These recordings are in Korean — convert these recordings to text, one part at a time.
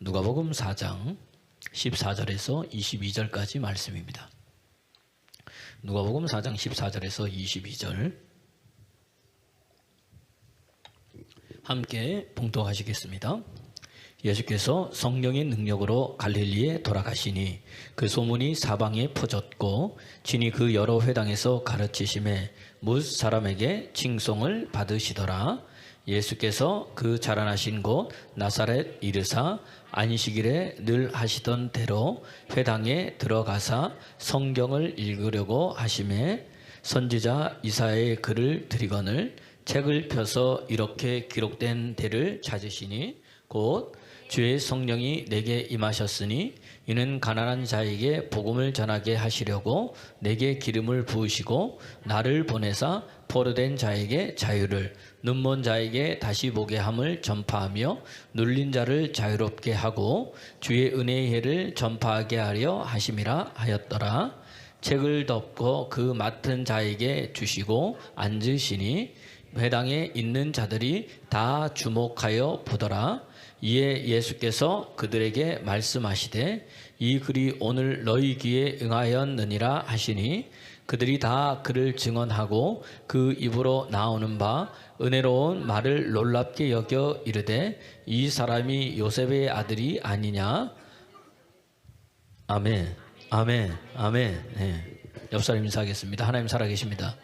누가복음 4장 14절에서 22절까지 말씀입니다. 누가복음 4장 14절에서 22절 함께 봉독하시겠습니다. 예수께서 성령의 능력으로 갈릴리에 돌아가시니 그 소문이 사방에 퍼졌고 진이 그 여러 회당에서 가르치심에 뭇 사람에게 칭송을 받으시더라. 예수께서 그 자라나신 곳 나사렛 이르사 안식일에 늘 하시던 대로 회당에 들어가사 성경을 읽으려고 하심에 선지자 이사야의 글을 드리거늘 책을 펴서 이렇게 기록된 데를 찾으시니 곧 주의 성령이 내게 임하셨으니 이는 가난한 자에게 복음을 전하게 하시려고 내게 기름을 부으시고 나를 보내사 포로된 자에게 자유를 눈먼 자에게 다시 보게 함을 전파하며 눌린 자를 자유롭게 하고 주의 은혜의 해를 전파하게 하려 하심이라 하였더라. 책을 덮고 그 맡은 자에게 주시고 앉으시니 회당에 있는 자들이 다 주목하여 보더라. 이에 예수께서 그들에게 말씀하시되 이 글이 오늘 너희 귀에 응하였느니라 하시니 그들이 다 그를 증언하고 그 입으로 나오는 바 은혜로운 말을 놀랍게 여겨 이르되 이 사람이 요셉의 아들이 아니냐. 아멘 아멘 아멘. 네. 옆 사람 인사하겠습니다. 하나님 살아계십니다.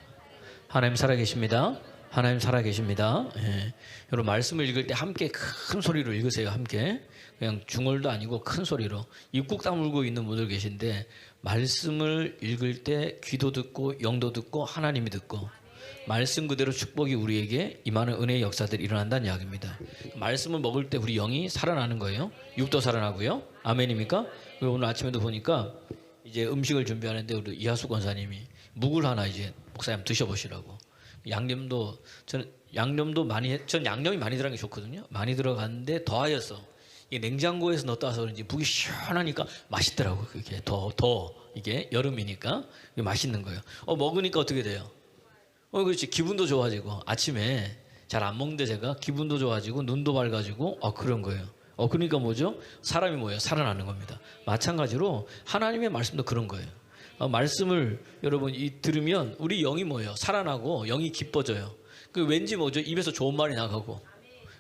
하나님 살아계십니다. 하나님 살아계십니다. 예. 여러분 말씀을 읽을 때 함께 큰 소리로 읽으세요. 함께 그냥 중얼도 아니고 큰 소리로. 입국 다물고 있는 분들 계신데 말씀을 읽을 때 귀도 듣고 영도 듣고 하나님이 듣고 말씀 그대로 축복이 우리에게 임하는 은혜의 역사들이 일어난다는 이야기입니다. 말씀을 먹을 때 우리 영이 살아나는 거예요. 육도 살아나고요. 아멘입니까? 오늘 아침에도 보니까 이제 음식을 준비하는데 우리 이하수 권사님이 묵을 하나 이제 목사님 드셔보시라고. 양념도 저는 양념도 많이 전 양념이 많이 들어간 게 좋거든요. 많이 들어갔는데 더하여서 이 냉장고에서 넣었다 와서 그런지 묵이 시원하니까 맛있더라고. 그게 더 이게 여름이니까 이게 맛있는 거예요. 먹으니까 어떻게 돼요? 그렇지. 기분도 좋아지고 아침에 잘 안 먹는데 제가 기분도 좋아지고 눈도 밝아지고 그런 거예요. 그러니까 뭐죠? 사람이 뭐예요? 살아나는 겁니다. 마찬가지로 하나님의 말씀도 그런 거예요. 말씀을 여러분 들으면 우리 영이 뭐예요? 살아나고 영이 기뻐져요. 그 왠지 뭐죠? 입에서 좋은 말이 나가고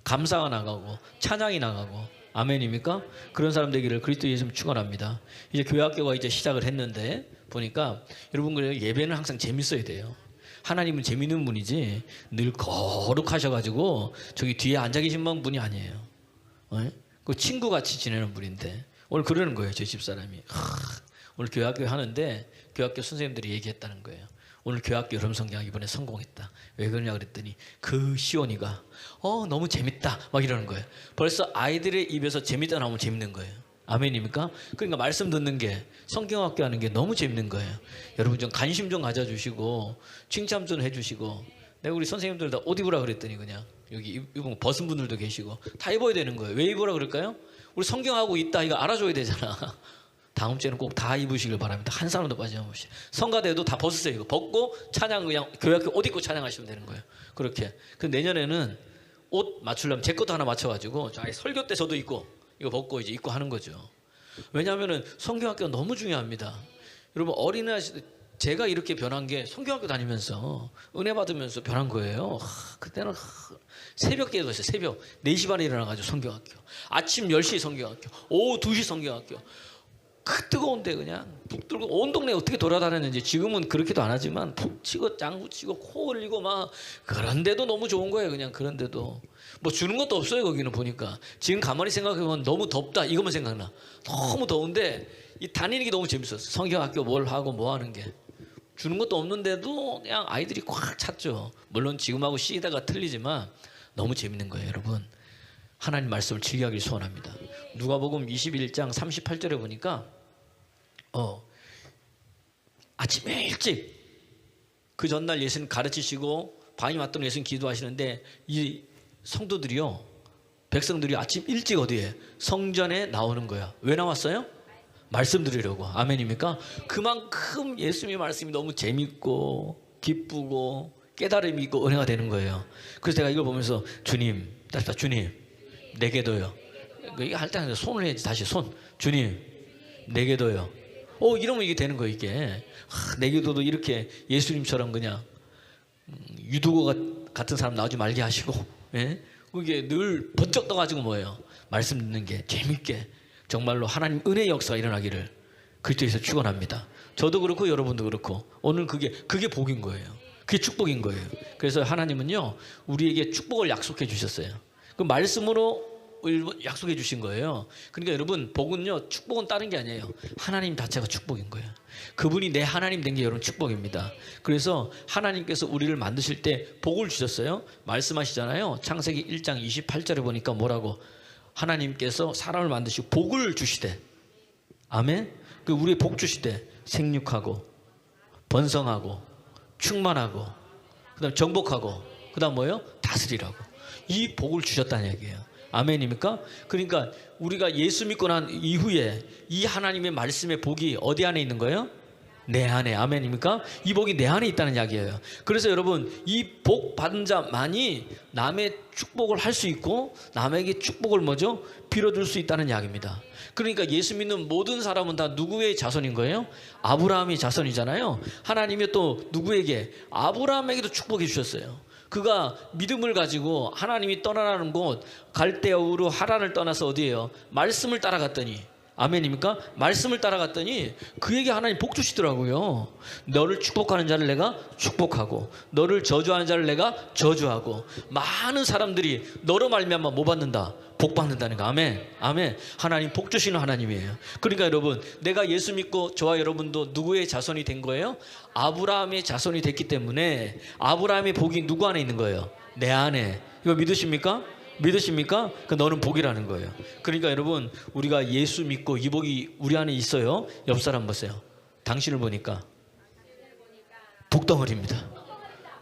감사가 나가고 찬양이 나가고 아멘입니까? 그런 사람 되기를 그리스도 예수님 축원합니다. 이제 교회 학교가 이제 시작을 했는데 보니까 여러분 그래요. 예배는 항상 재밌어야 돼요. 하나님은 재밌는 분이지 늘 거룩하셔가지고 저기 뒤에 앉아 계신 분이 아니에요. 그 친구같이 지내는 분인데 오늘 그러는 거예요. 저 집사람이. 오늘 교회학교 하는데 교회학교 선생님들이 얘기했다는 거예요. 오늘 교회학교 여름 성경 이번에 성공했다. 왜 그러냐 그랬더니 그 시온이가 너무 재밌다 막 이러는 거예요. 벌써 아이들의 입에서 재밌다 나오면 재밌는 거예요. 아멘입니까? 그러니까 말씀 듣는 게 성경학교 하는 게 너무 재밌는 거예요. 여러분 좀 관심 좀 가져주시고 칭찬 좀 해주시고 내가 우리 선생님들 다 옷 입으라 그랬더니 그냥 여기 입은 벗은 분들도 계시고 다 입어야 되는 거예요. 왜 입으라 그럴까요? 우리 성경하고 있다 이거 알아줘야 되잖아. 다음 주에는 꼭 다 입으시길 바랍니다. 한 사람도 빠짐없이. 성가대도 다 벗으세요. 이거 벗고 찬양 그냥 교회학교 옷 입고 찬양하시면 되는 거예요. 그렇게. 그 내년에는 옷 맞추려면 제 것도 하나 맞춰가지고 설교 때 저도 입고 이거 벗고 이제 입고 하는 거죠. 왜냐하면은 성경학교가 너무 중요합니다. 여러분 어린이날 제가 이렇게 변한 게 성경학교 다니면서 은혜 받으면서 변한 거예요. 그때는 새벽 기도도 했어요. 새벽 4시 반에 일어나가지고 성경학교. 아침 10시 성경학교. 오후 2시 성경학교. 그 뜨거운데 그냥 푹 들고 온 동네 어떻게 돌아다녔는지 지금은 그렇게도 안 하지만 푹 치고 짱구 치고 코 흘리고 막 그런데도 너무 좋은 거예요. 그냥 그런데도 뭐 주는 것도 없어요. 거기는 보니까 지금 가만히 생각해보면 너무 덥다 이것만 생각나. 너무 더운데 이 다니는 게 너무 재밌었어. 성경학교 뭘 하고 뭐 하는 게 주는 것도 없는데도 그냥 아이들이 꽉 찼죠. 물론 지금하고 시대가 틀리지만 너무 재밌는 거예요. 여러분 하나님 말씀을 즐겨하길 소원합니다. 누가복음 21장 38절에 보니까 아침에 일찍 그 전날 예수님 가르치시고 밤이 맞도록 예수님 기도하시는데 이 성도들이요 백성들이 아침 일찍 어디에 성전에 나오는 거야. 왜 나왔어요? 말씀 드리려고. 아멘입니까? 그만큼 예수님의 말씀이 너무 재밌고 기쁘고 깨달음이 있고 은혜가 되는 거예요. 그래서 제가 이걸 보면서 주님 내게도요. 이게 할 때 손을 해야지. 다시 손. 주님, 내게도요. 이러면 이게 되는 거예요, 이게. 내게도도 이렇게 예수님처럼 그냥 유두고 같은 사람 나오지 말게 하시고, 예? 그게 늘 번쩍 떠가지고 뭐예요? 말씀 듣는 게 재밌게 정말로 하나님 은혜 역사가 일어나기를 그리스도에서 축원합니다. 저도 그렇고 여러분도 그렇고 오늘 그게 복인 거예요. 그게 축복인 거예요. 그래서 하나님은요 우리에게 축복을 약속해 주셨어요. 그 말씀으로 약속해 주신 거예요. 그러니까 여러분 복은요 축복은 다른 게 아니에요. 하나님 자체가 축복인 거예요. 그분이 내 하나님 된 게 여러분 축복입니다. 그래서 하나님께서 우리를 만드실 때 복을 주셨어요. 말씀하시잖아요. 창세기 1장 28절에 보니까 뭐라고? 하나님께서 사람을 만드시고 복을 주시되, 아멘. 그 우리의 복 주시되 생육하고 번성하고 충만하고 그다음 정복하고 그다음 뭐예요? 다스리라고. 이 복을 주셨다는 얘기예요. 아멘입니까? 그러니까 우리가 예수 믿고 난 이후에 이 하나님의 말씀의 복이 어디 안에 있는 거예요? 내 안에. 아멘입니까? 이 복이 내 안에 있다는 이야기예요. 그래서 여러분 이 복 받은 자만이 남의 축복을 할 수 있고 남에게 축복을 뭐죠? 빌어줄 수 있다는 이야기입니다. 그러니까 예수 믿는 모든 사람은 다 누구의 자손인 거예요? 아브라함의 자손이잖아요. 하나님이 또 누구에게? 아브라함에게도 축복해 주셨어요. 그가 믿음을 가지고 하나님이 떠나라는 곳 갈대아 우르 하란을 떠나서 어디예요? 말씀을 따라갔더니, 아멘입니까? 말씀을 따라갔더니 그에게 하나님 복 주시더라고요. 너를 축복하는 자를 내가 축복하고 너를 저주하는 자를 내가 저주하고 많은 사람들이 너로 말미암아 뭐 받는다? 복 받는다는 거. 아멘. 아멘. 하나님 복 주시는 하나님이에요. 그러니까 여러분 내가 예수 믿고 저와 여러분도 누구의 자손이 된 거예요? 아브라함의 자손이 됐기 때문에 아브라함의 복이 누구 안에 있는 거예요? 내 안에. 이거 믿으십니까? 믿으십니까? 그 너는 복이라는 거예요. 그러니까 여러분 우리가 예수 믿고 이 복이 우리 안에 있어요. 옆 사람 보세요. 당신을 보니까 복덩어리입니다.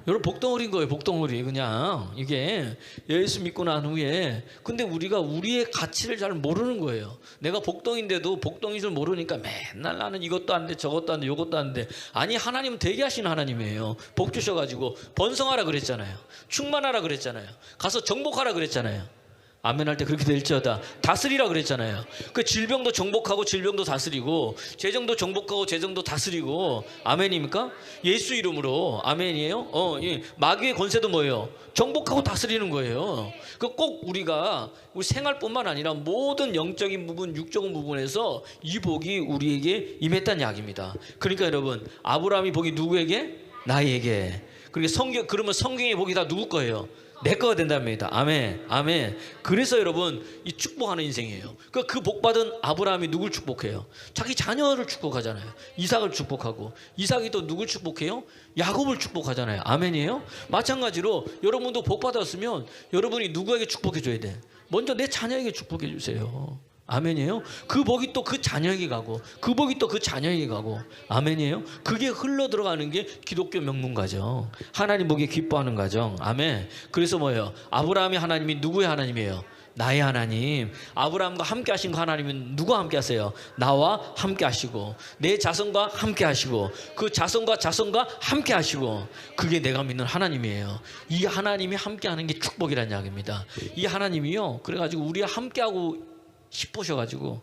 여러분 복덩어리인 거예요. 복덩어리. 그냥 이게 예수 믿고 난 후에 근데 우리가 우리의 가치를 잘 모르는 거예요. 내가 복덩인데도 복덩인 줄 모르니까 맨날 나는 이것도 안 돼 저것도 안 돼 이것도 안 돼. 아니 하나님은 되게 하시는 하나님이에요. 복 주셔가지고 번성하라 그랬잖아요. 충만하라 그랬잖아요. 가서 정복하라 그랬잖아요. 아멘 할 때 그렇게 될지어다. 다스리라 그랬잖아요. 그 질병도 정복하고 질병도 다스리고 재정도 정복하고 재정도 다스리고. 아멘입니까? 예수 이름으로. 아멘이에요? 예. 마귀의 권세도 뭐예요? 정복하고 다스리는 거예요. 그 꼭 우리가 우리 생활뿐만 아니라 모든 영적인 부분, 육적인 부분에서 이 복이 우리에게 임했다는 이야기입니다. 그러니까 여러분 아브라함이 복이 누구에게? 나에게. 그러면 성경의 복이 다 누구 거예요? 내 거가 된답니다. 아멘. 아멘. 그래서 여러분 이 축복하는 인생이에요. 그 복받은 아브라함이 누굴 축복해요? 자기 자녀를 축복하잖아요. 이삭을 축복하고 이삭이 또 누굴 축복해요? 야곱을 축복하잖아요. 아멘이에요? 마찬가지로 여러분도 복받았으면 여러분이 누구에게 축복해 줘야 돼? 먼저 내 자녀에게 축복해 주세요. 아멘이에요? 그 복이 또 그 자녀에게 가고 그 복이 또 그 자녀에게 가고. 아멘이에요? 그게 흘러 들어가는 게 기독교 명문 가정. 하나님 보기에 기뻐하는 가정. 아멘. 그래서 뭐예요? 아브라함이 하나님이 누구의 하나님이에요? 나의 하나님. 아브라함과 함께 하신 그 하나님은 누구와 함께 하세요? 나와 함께 하시고 내 자손과 함께 하시고 그 자손과 자손과 함께 하시고. 그게 내가 믿는 하나님이에요. 이 하나님이 함께 하는 게 축복이라는 이야기입니다. 이 하나님이요 그래가지고 우리와 함께하고 싶으셔가지고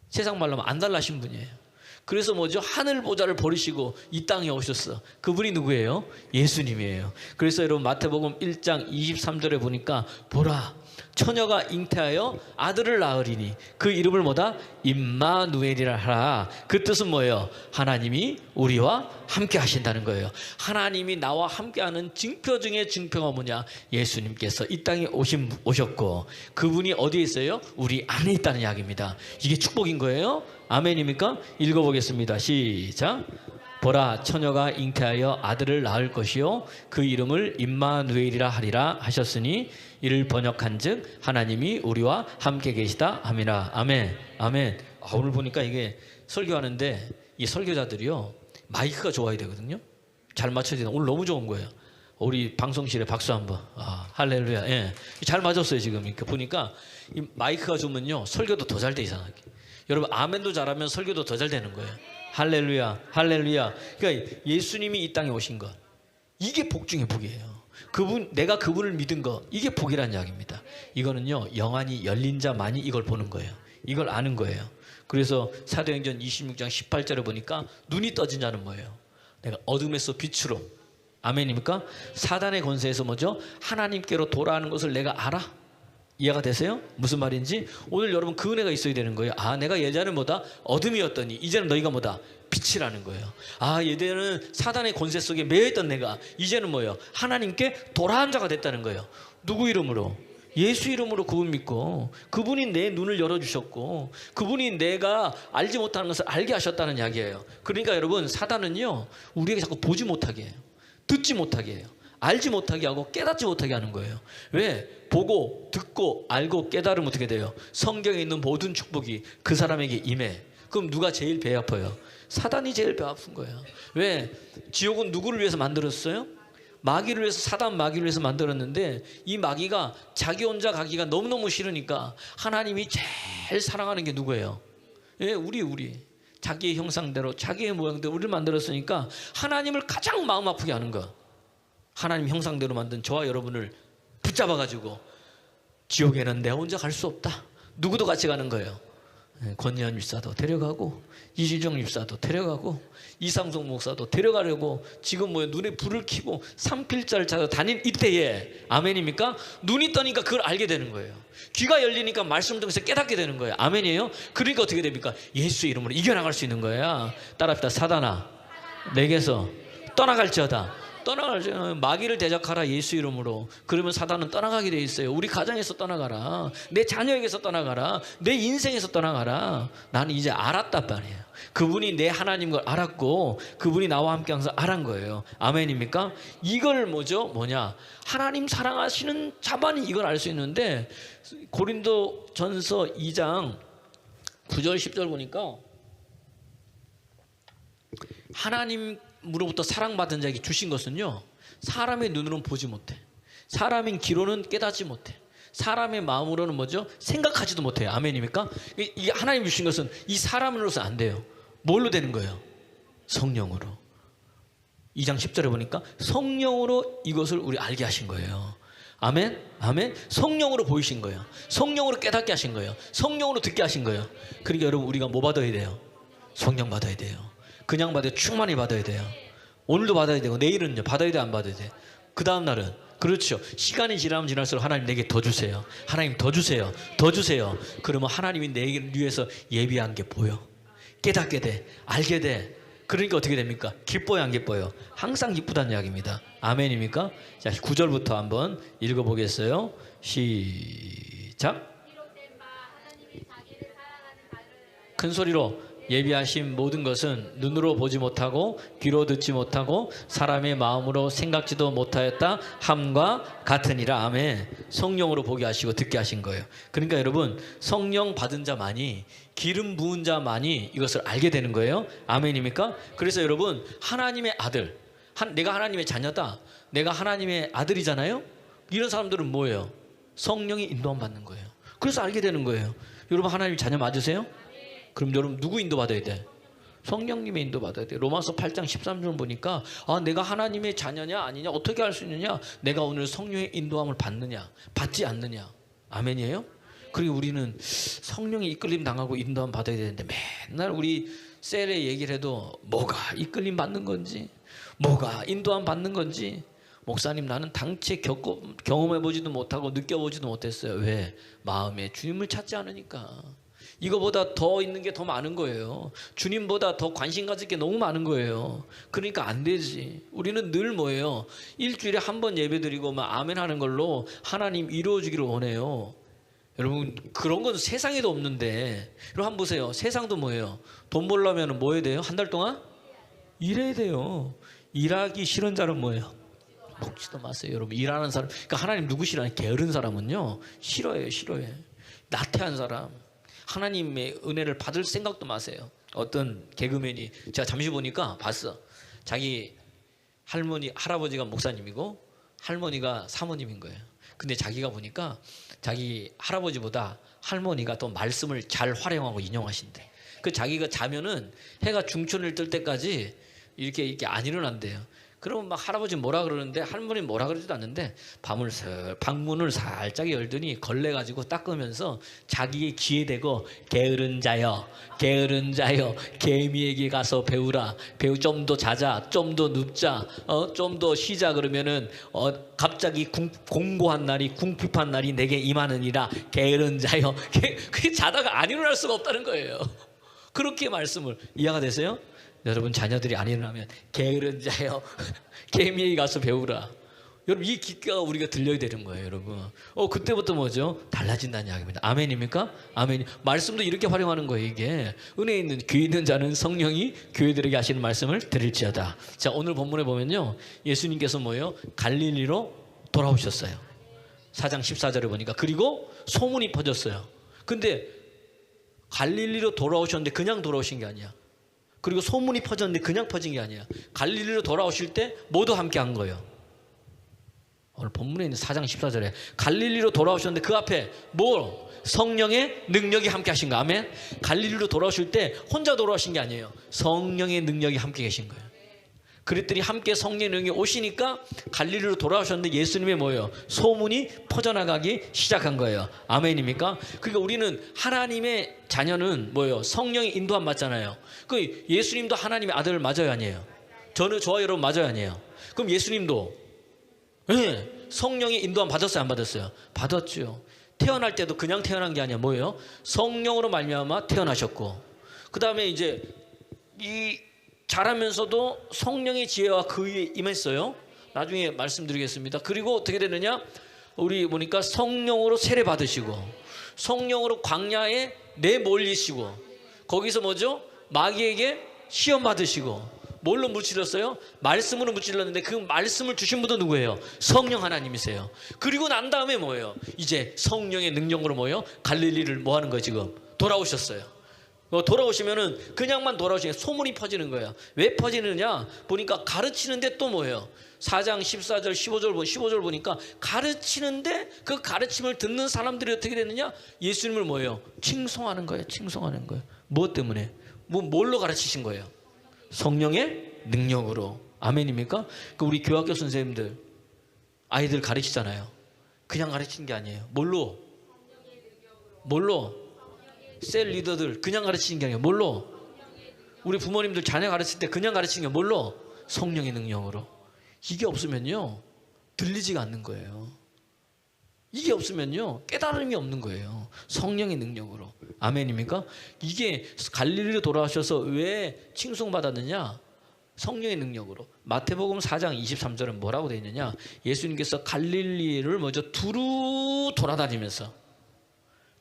세상 말로 하면 안달나신 분이에요. 그래서 뭐죠? 하늘 보좌를 버리시고 이 땅에 오셨어. 그분이 누구예요? 예수님이에요. 그래서 여러분 마태복음 1장 23절에 보니까 보라 처녀가 잉태하여 아들을 낳으리니 그 이름을 뭐다? 임마누엘이라 하라. 그 뜻은 뭐예요? 하나님이 우리와 함께 하신다는 거예요. 하나님이 나와 함께하는 징표 중에 징표가 뭐냐? 예수님께서 이 땅에 오셨고 그분이 어디에 있어요? 우리 안에 있다는 이야기입니다. 이게 축복인 거예요. 아멘입니까? 읽어보겠습니다. 시작. 보라 처녀가 잉태하여 아들을 낳을 것이요 그 이름을 임마누엘이라 하리라 하셨으니 이를 번역한즉 하나님이 우리와 함께 계시다 함이라. 아멘. 아멘. 오늘 보니까 이게 설교하는데 이 설교자들이요 마이크가 좋아야 되거든요. 잘 맞춰야 되나. 오늘 너무 좋은 거예요. 우리 방송실에 박수 한번. 할렐루야. 예. 잘 맞았어요 지금. 이렇게 보니까 이 마이크가 좋으면요 설교도 더 잘 돼. 이상하게 여러분 아멘도 잘하면 설교도 더 잘 되는 거예요. 할렐루야. 할렐루야. 그러니까 예수님이 이 땅에 오신 것 이게 복 중에 복이에요. 내가 그분을 믿은 거, 이게 복이라는 이야기입니다. 이거는요, 영안이 열린 자만이 이걸 보는 거예요. 이걸 아는 거예요. 그래서 사도행전 26장 18절에 보니까 눈이 떠진 자는 뭐예요? 내가 어둠에서 빛으로, 아멘입니까? 사단의 권세에서 뭐죠? 하나님께로 돌아가는 것을 내가 알아. 이해가 되세요? 무슨 말인지 오늘 여러분 그 은혜가 있어야 되는 거예요. 아, 내가 예전에 뭐다? 어둠이었더니 이제는 너희가 뭐다? 빛이라는 거예요. 아, 예전에는 사단의 권세 속에 매여있던 내가 이제는 뭐예요? 하나님께 돌아온 자가 됐다는 거예요. 누구 이름으로? 예수 이름으로 그분 믿고, 그분이 내 눈을 열어주셨고, 그분이 내가 알지 못하는 것을 알게 하셨다는 이야기예요. 그러니까 여러분, 사단은요, 우리에게 자꾸 보지 못하게 해요. 듣지 못하게 해요. 알지 못하게 하고 깨닫지 못하게 하는 거예요. 왜? 보고 듣고 알고 깨달으면 어떻게 돼요? 성경에 있는 모든 축복이 그 사람에게 임해. 그럼 누가 제일 배 아파요? 사단이 제일 배 아픈 거예요. 왜? 지옥은 누구를 위해서 만들었어요? 마귀를 위해서, 사단 마귀를 위해서 만들었는데, 이 마귀가 자기 혼자 가기가 너무너무 싫으니까 하나님이 제일 사랑하는 게 누구예요? 예, 우리 자기의 형상대로 자기의 모양대로 우리를 만들었으니까 하나님을 가장 마음 아프게 하는 거. 하나님 형상대로 만든 저와 여러분을 붙잡아가지고 지옥에는 내 혼자 갈 수 없다. 누구도 같이 가는 거예요. 권예한 집사도 데려가고, 이시정 집사도 데려가고, 이상송 목사도 데려가려고 지금 눈에 불을 켜고 산필자를 찾아 다닌 이때에, 아멘입니까? 눈이 떠니까 그걸 알게 되는 거예요. 귀가 열리니까 말씀 통해서 깨닫게 되는 거예요. 아멘이에요? 그러니까 어떻게 됩니까? 예수의 이름으로 이겨나갈 수 있는 거야. 따라합시다. 사단아, 내게서 떠나갈지어다. 마귀를 대적하라, 예수 이름으로. 그러면 사단은 떠나가게 돼 있어요. 우리 가정에서 떠나가라, 내 자녀에게서 떠나가라, 내 인생에서 떠나가라. 나는 이제 알았단 말이에요. 그분이 내 하나님인 걸 알았고, 그분이 나와 함께 항상 알은 거예요. 아멘입니까? 이걸 뭐냐, 하나님 사랑하시는 자만이 이걸 알 수 있는데, 고린도 전서 2장 9절 10절 보니까 하나님으로부터 사랑받은 자에게 주신 것은요, 사람의 눈으로는 보지 못해, 사람의 귀로는 깨닫지 못해, 사람의 마음으로는 뭐죠? 생각하지도 못해요. 아멘입니까? 이 하나님 주신 것은 이 사람으로서 안 돼요. 뭘로 되는 거예요? 성령으로. 2장 10절에 보니까 성령으로 이것을 우리 알게 하신 거예요. 아멘? 아멘? 성령으로 보이신 거예요. 성령으로 깨닫게 하신 거예요. 성령으로 듣게 하신 거예요. 그러니까 여러분, 우리가 뭐 받아야 돼요? 성령 받아야 돼요. 그냥 받아야, 충만히 받아야 돼요. 오늘도 받아야 되고, 내일은요, 받아야 돼, 안 받아야 돼? 그 다음 날은, 그렇죠, 시간이 지나면 지날수록 하나님 내게 더 주세요. 하나님 더 주세요. 더 주세요. 그러면 하나님이 내게 위해서 예비한 게 보여. 깨닫게 돼. 알게 돼. 그러니까 어떻게 됩니까? 기뻐요, 안 기뻐요? 항상 기쁘다는 이야기입니다. 아멘입니까? 자, 9절부터 한번 읽어보겠어요. 시작. 큰 소리로. 예비하신 모든 것은 눈으로 보지 못하고 귀로 듣지 못하고 사람의 마음으로 생각지도 못하였다 함과 같으니라. 아멘. 성령으로 보게 하시고 듣게 하신 거예요. 그러니까 여러분, 성령 받은 자만이, 기름 부은 자만이 이것을 알게 되는 거예요. 아멘입니까? 그래서 여러분, 하나님의 아들, 내가 하나님의 자녀다, 내가 하나님의 아들이잖아요. 이런 사람들은 뭐예요? 성령이 인도함 받는 거예요. 그래서 알게 되는 거예요. 여러분, 하나님 자녀 맞으세요? 그럼 여러분, 누구 인도 받아야 돼? 성령님의 인도 받아야 돼. 로마서 8장 13절 보니까, 아, 내가 하나님의 자녀냐 아니냐 어떻게 알 수 있느냐? 내가 오늘 성령의 인도함을 받느냐 받지 않느냐. 아멘이에요? 그리고 우리는 성령의 이끌림 당하고 인도함 받아야 되는데, 맨날 우리 셀에 얘기를 해도 뭐가 이끌림 받는 건지, 뭐가 인도함 받는 건지, 목사님 나는 당최 경험해보지도 못하고 느껴보지도 못했어요. 왜? 마음에 주님을 찾지 않으니까. 이거보다 더 있는 게 더 많은 거예요. 주님보다 더 관심 가질 게 너무 많은 거예요. 그러니까 안 되지. 우리는 늘 뭐예요? 일주일에 한 번 예배드리고 막 아멘 하는 걸로 하나님 이루어주기를 원해요. 여러분, 그런 건 세상에도 없는데. 여러분 한번 보세요. 세상도 뭐예요? 돈 벌려면 뭐 해야 돼요? 한 달 동안? 일해야 돼요. 일하기 싫은 자는 뭐예요? 먹지도 마세요. 여러분, 일하는 사람, 그러니까 하나님 누구 싫어하냐? 게으른 사람은요 싫어해. 나태한 사람, 하나님의 은혜를 받을 생각도 마세요. 어떤 개그맨이, 제가 잠시 보니까 봤어. 자기 할아버지가 목사님이고 할머니가 사모님인 거예요. 근데 자기가 보니까 자기 할아버지보다 할머니가 더 말씀을 잘 활용하고 인용하신대. 그 자기가 자면은 해가 중천을 뜰 때까지 이렇게 안 일어난대요. 그러면 막 할아버지 뭐라 그러는데 할머니 뭐라 그러지도 않는데 방문을 살짝 열더니 걸레 가지고 닦으면서 자기의 귀에 대고 게으른 자여 개미에게 가서 배우라. 좀 더 자자, 좀 더 눕자, 좀 더 쉬자. 그러면은 갑자기 공고한 날이 궁핍한 날이 내게 임하느니라. 게으른 자여. 그게 자다가 안 일어날 수가 없다는 거예요. 그렇게 말씀을 이해가 되세요? 여러분 자녀들이 안 일어나면 게으른 자여 개미에게 가서 배우라. 여러분 이 기가가 우리가 들려야 되는 거예요, 여러분. 그때부터 뭐죠? 달라진다는 이야기입니다. 아멘입니까? 아멘. 말씀도 이렇게 활용하는 거예요. 이게 은혜 있는 귀 있는 자는 성령이 교회들에게 하시는 말씀을 들을지어다. 자, 오늘 본문에 보면요, 예수님께서 뭐예요? 갈릴리로 돌아오셨어요. 4장 14절에 보니까. 그리고 소문이 퍼졌어요. 근데 갈릴리로 돌아오셨는데 그냥 돌아오신 게 아니야. 그리고 소문이 퍼졌는데 그냥 퍼진 게 아니야. 갈릴리로 돌아오실 때 모두 함께 한 거예요. 오늘 본문에 있는 4장 14절에 갈릴리로 돌아오셨는데 그 앞에 성령의 능력이 함께 하신 거. 아멘. 갈릴리로 돌아오실 때 혼자 돌아오신 게 아니에요. 성령의 능력이 함께 계신 거예요. 그랬더니 함께 성령의 능력이 오시니까 갈릴리로 돌아오셨는데 예수님의 뭐예요? 소문이 퍼져나가기 시작한 거예요. 아멘입니까? 그러니까 우리는 하나님의 자녀는 뭐예요? 성령의 인도함 맞잖아요. 그 예수님도 하나님의 아들 맞아요, 아니에요? 저와 여러분 맞아요, 아니에요? 그럼 예수님도 성령의 인도함 받았어요, 안 받았어요? 받았죠. 태어날 때도 그냥 태어난 게 아니야. 뭐예요? 성령으로 말미암아 태어나셨고, 그 다음에 이제 자라면서도 성령의 지혜와 그 위에 임했어요. 나중에 말씀드리겠습니다. 그리고 어떻게 되느냐? 우리 보니까 성령으로 세례 받으시고, 성령으로 광야에 내몰리시고, 거기서 뭐죠? 마귀에게 시험 받으시고, 뭘로 무찔렀어요? 말씀으로 무찔렀는데 그 말씀을 주신 분도 누구예요? 성령 하나님이세요. 그리고 난 다음에 뭐예요? 이제 성령의 능력으로 뭐예요? 갈릴리를 뭐 하는 거예요? 지금 돌아오셨어요. 돌아오시면은 그냥만 돌아오시면 소문이 퍼지는 거예요. 왜 퍼지느냐? 보니까 가르치는데 또 뭐예요? 4장 14절 15절 보니까 가르치는데 그 가르침을 듣는 사람들이 어떻게 되느냐? 예수님을 뭐예요? 칭송하는 거예요. 칭송하는 거예요. 무엇 때문에? 뭘로 가르치신 거예요? 성령의 능력으로. 아멘입니까? 우리 교학교 선생님들 아이들 가르치잖아요. 그냥 가르치는 게 아니에요. 뭘로? 셀 리더들 그냥 가르치는 게 아니에요. 뭘로? 우리 부모님들 자녀 가르칠 때 그냥 가르치는 게 뭘로? 성령의 능력으로. 이게 없으면요 들리지가 않는 거예요. 이게 없으면요 깨달음이 없는 거예요. 성령의 능력으로. 아멘입니까? 이게 갈릴리로 돌아오셔서 왜 칭송받았느냐? 성령의 능력으로. 마태복음 4장 23절은 뭐라고 되어 있느냐? 예수님께서 갈릴리를 먼저 두루 돌아다니면서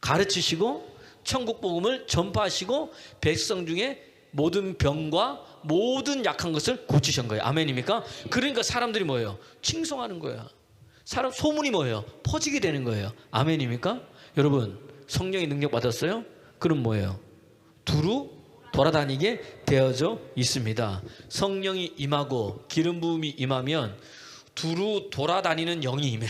가르치시고 천국 복음을 전파하시고 백성 중에 모든 병과 모든 약한 것을 고치신 거예요. 아멘입니까? 그러니까 사람들이 뭐예요? 칭송하는 거야. 소문이 뭐예요? 퍼지게 되는 거예요. 아멘입니까? 여러분 성령의 능력 받았어요? 그럼 뭐예요? 두루 돌아다니게 되어져 있습니다. 성령이 임하고 기름 부음이 임하면 두루 돌아다니는 영이 임해.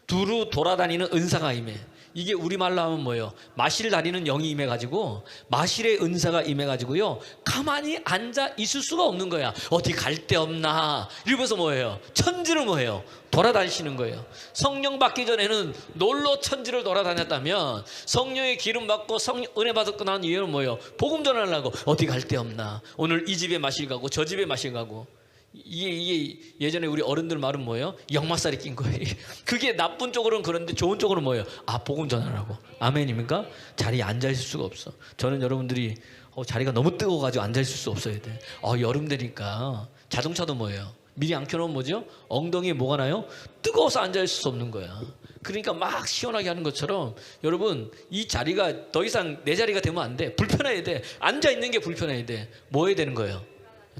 두루 돌아다니는 은사가 임해. 이게 우리말로 하면 뭐예요? 마실 다니는 영이 임해가지고 마실의 은사가 임해가지고요 가만히 앉아 있을 수가 없는 거야. 어디 갈 데 없나 이러면서 뭐예요? 천지를 뭐예요? 돌아다니시는 거예요. 성령 받기 전에는 놀러 천지를 돌아다녔다면 성령의 기름 받고 은혜 받고 난 이유는 뭐예요? 복음 전하려고 어디 갈 데 없나. 오늘 이 집에 마실 가고 저 집에 마실 가고. 이게 예전에 우리 어른들 말은 뭐예요? 역마살이 낀 거예요. 그게 나쁜 쪽으로는 그런데 좋은 쪽으로는 뭐예요? 복음 전하라고. 아멘입니까? 자리에 앉아있을 수가 없어. 저는 여러분들이 자리가 너무 뜨거워가지고 앉아있을 수 없어야 돼. 여름 되니까 자동차도 뭐예요? 미리 안 켜놓으면 뭐죠? 엉덩이에 뭐가 나요? 뜨거워서 앉아있을 수 없는 거야. 그러니까 막 시원하게 하는 것처럼 여러분 이 자리가 더 이상 내 자리가 되면 안 돼. 불편해야 돼. 앉아있는 게 불편해야 돼. 뭐 해야 되는 거예요?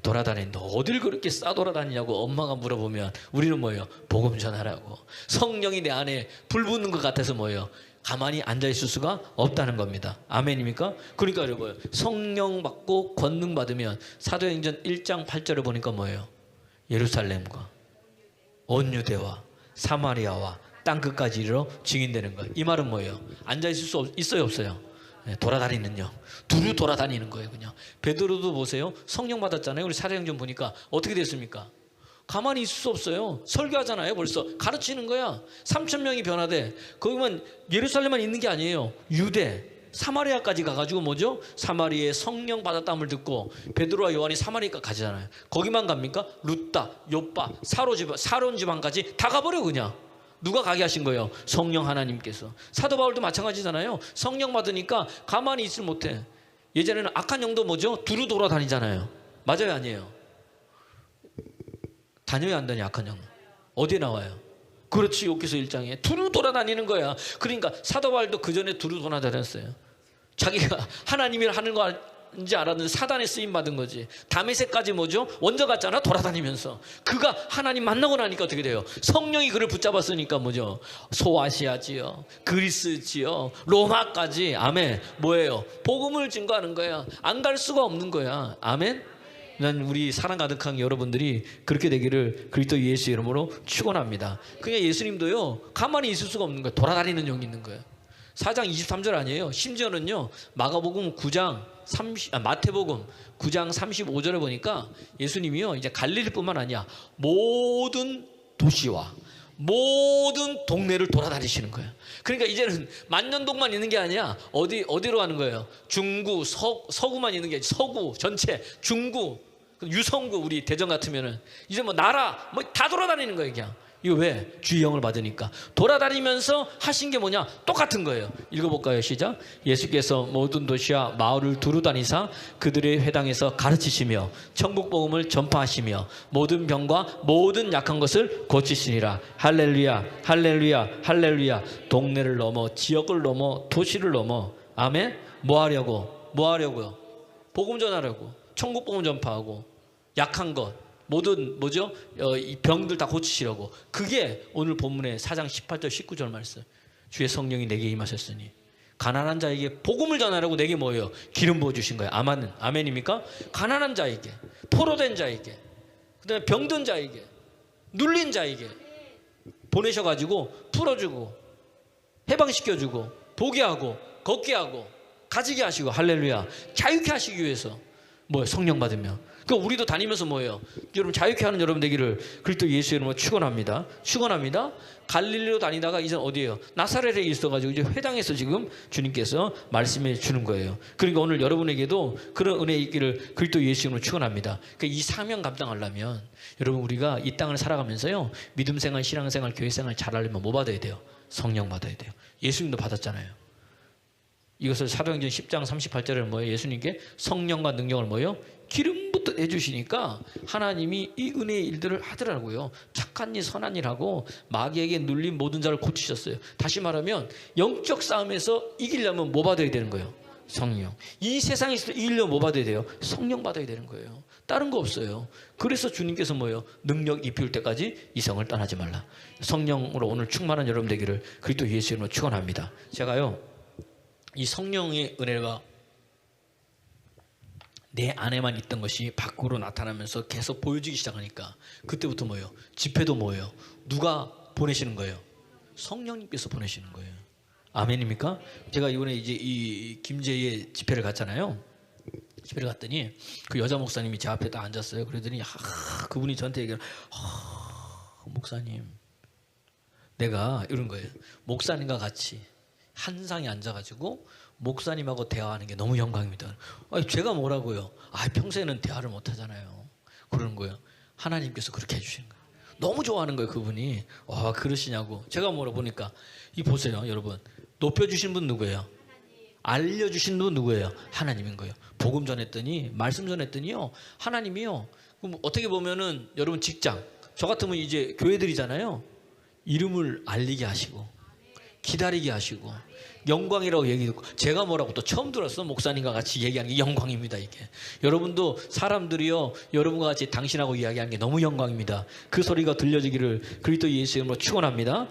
돌아다니는데 어딜 그렇게 싸돌아다니냐고 엄마가 물어보면 우리는 뭐예요? 복음 전하라고. 성령이 내 안에 불 붙는 것 같아서 뭐예요? 가만히 앉아있을 수가 없다는 겁니다. 아멘입니까? 그러니까 여러분 성령 받고 권능 받으면 사도행전 1장 8절을 보니까 뭐예요? 예루살렘과 온 유대와 사마리아와 땅끝까지 이르러 증인되는 거예요. 이 말은 뭐예요? 앉아있을 수 있어요 없어요? 돌아다니는 영. 두루 돌아다니는 거예요. 그냥 베드로도 보세요. 성령 받았잖아요. 우리 사도행전 보니까 어떻게 됐습니까? 가만히 있을 수 없어요. 설교하잖아요. 벌써 가르치는 거야. 3,000명이 변화돼. 거기만 예루살렘만 있는 게 아니에요. 유대, 사마리아까지 가가지고 뭐죠? 사마리아에 성령 받았다함을 듣고 베드로와 요한이 사마리아까지 가잖아요. 거기만 갑니까? 룻다, 요빠, 사론 지방까지 다 가버려 그냥. 누가 가게 하신 거예요? 성령 하나님께서. 사도 바울도 마찬가지잖아요. 성령 받으니까 가만히 있을 못해. 예전에는 악한 영도 뭐죠? 두루 돌아다니잖아요. 맞아요, 아니에요? 다녀야 한다니 악한 영. 어디에 나와요? 그렇지, 욥기서 1장에 두루 돌아다니는 거야. 그러니까 사도 바울도 그 전에 두루 돌아다녔어요. 자기가 하나님이 하는 거인지 알았는데 사단에 쓰임 받은 거지. 다메섹까지 뭐죠? 원저 갔잖아, 돌아다니면서. 그가 하나님 만나고 나니까 어떻게 돼요? 성령이 그를 붙잡았으니까 뭐죠? 소아시아지요, 그리스지요, 로마까지. 아멘. 뭐예요? 복음을 증거하는 거야. 안 갈 수가 없는 거야. 아멘. 난 우리 사랑 가득한 여러분들이 그렇게 되기를 그리스도 예수 이름으로 축원합니다. 그냥 예수님도요 가만히 있을 수가 없는 거예요. 돌아다니는 영이 있는 거예요. 4장 23절 아니에요. 심지어는요 마태복음 9장 35절에 보니까 예수님이요 이제 갈릴리뿐만 아니야 모든 도시와 모든 동네를 돌아다니시는 거예요. 그러니까 이제는 만년동만 있는 게 아니야. 어디로 가는 거예요? 중구, 서구만 있는 게 아니라 서구 전체, 중구, 유성구, 우리 대전 같으면은 이제 뭐 나라 뭐 다 돌아다니는 거예요 그냥. 이거 왜? 주의 영을 받으니까. 돌아다니면서 하신 게 뭐냐? 똑같은 거예요. 읽어볼까요? 시작. 예수께서 모든 도시와 마을을 두루 다니사 그들의 회당에서 가르치시며 천국 복음을 전파하시며 모든 병과 모든 약한 것을 고치시니라. 할렐루야, 할렐루야, 할렐루야. 동네를 넘어, 지역을 넘어, 도시를 넘어. 아멘. 뭐 하려고요? 복음 전하려고. 천국 복음 전파하고 약한 것 모든 뭐죠? 이 병들 다 고치시려고. 그게 오늘 본문의 4장 18절 19절 말씀. 주의 성령이 내게 임하셨으니 가난한 자에게 복음을 전하라고 내게 뭐예요? 기름 부어 주신 거예요. 아멘입니까? 가난한 자에게, 포로된 자에게, 그다음에 병든 자에게, 눌린 자에게 보내셔가지고 풀어주고 해방시켜주고 보게 하고 걷게 하고 가지게 하시고 할렐루야 자유케 하시기 위해서 뭐예요? 성령 받으면. 그러니까 우리도 다니면서 뭐예요? 여러분 자유케 하는 여러분 되기를 그리스도 예수 이름으로 축원합니다. 갈릴리로 다니다가 이제 어디예요? 나사렛에 있어가지고 이제 회당에서 지금 주님께서 말씀해 주는 거예요. 그러니까 오늘 여러분에게도 그런 은혜 있기를 그리스도 예수 이름으로 축원합니다. 그러니까 이 사명 감당하려면 여러분 우리가 이 땅을 살아가면서요 믿음 생활, 신앙 생활, 교회 생활 잘하려면 뭐 받아야 돼요? 성령 받아야 돼요. 예수님도 받았잖아요. 이것을 사도행전 10장 38절에는 뭐예요? 예수님께 성령과 능력을 뭐예요? 기름부터 해주시니까 하나님이 이 은혜의 일들을 하더라고요. 착한 일, 선한 일하고 마귀에게 눌린 모든 자를 고치셨어요. 다시 말하면 영적 싸움에서 이기려면 뭐 받아야 되는 거예요? 성령. 이 세상에서 이기려면 뭐 받아야 돼요? 성령 받아야 되는 거예요. 다른 거 없어요. 그래서 주님께서 뭐예요? 능력 입힐 때까지 이 성을 떠나지 말라. 성령으로 오늘 충만한 여러분 되기를 그리스도 예수 이름으로 축원합니다. 제가요 이 성령의 은혜가 내 안에만 있던 것이 밖으로 나타나면서 계속 보여지기 시작하니까 그때부터 뭐예요? 집회도 뭐예요? 누가 보내시는 거예요? 성령님께서 보내시는 거예요. 아멘입니까? 제가 이번에 이제 이 김제의 집회를 갔잖아요. 집회를 갔더니 그 여자 목사님이 제 앞에 딱 앉았어요. 그러더니 그분이 저한테 얘기를 목사님 내가 이런 거예요. 목사님과 같이 한 상에 앉아가지고 목사님하고 대화하는 게 너무 영광입니다. 아니, 제가 뭐라고요? 평소에는 대화를 못 하잖아요. 그러는 거예요. 하나님께서 그렇게 해주시는 거예요. 너무 좋아하는 거예요, 그분이. 와, 그러시냐고. 제가 뭐라 보니까 이 보세요, 여러분. 높여주신 분 누구예요? 알려주신 분 누구예요? 하나님인 거예요. 복음 전했더니, 말씀 전했더니요, 하나님이요. 그럼 어떻게 보면은 여러분 직장, 저 같으면 이제 교회들이잖아요. 이름을 알리게 하시고, 기다리게 하시고, 영광이라고 얘기 듣고, 제가 뭐라고 또 처음 들었어. 목사님과 같이 얘기하는 게 영광입니다. 이게 여러분도 사람들이요 여러분과 같이 당신하고 이야기하는 게 너무 영광입니다. 그 소리가 들려지기를 그리스도 예수 이름으로 축원합니다.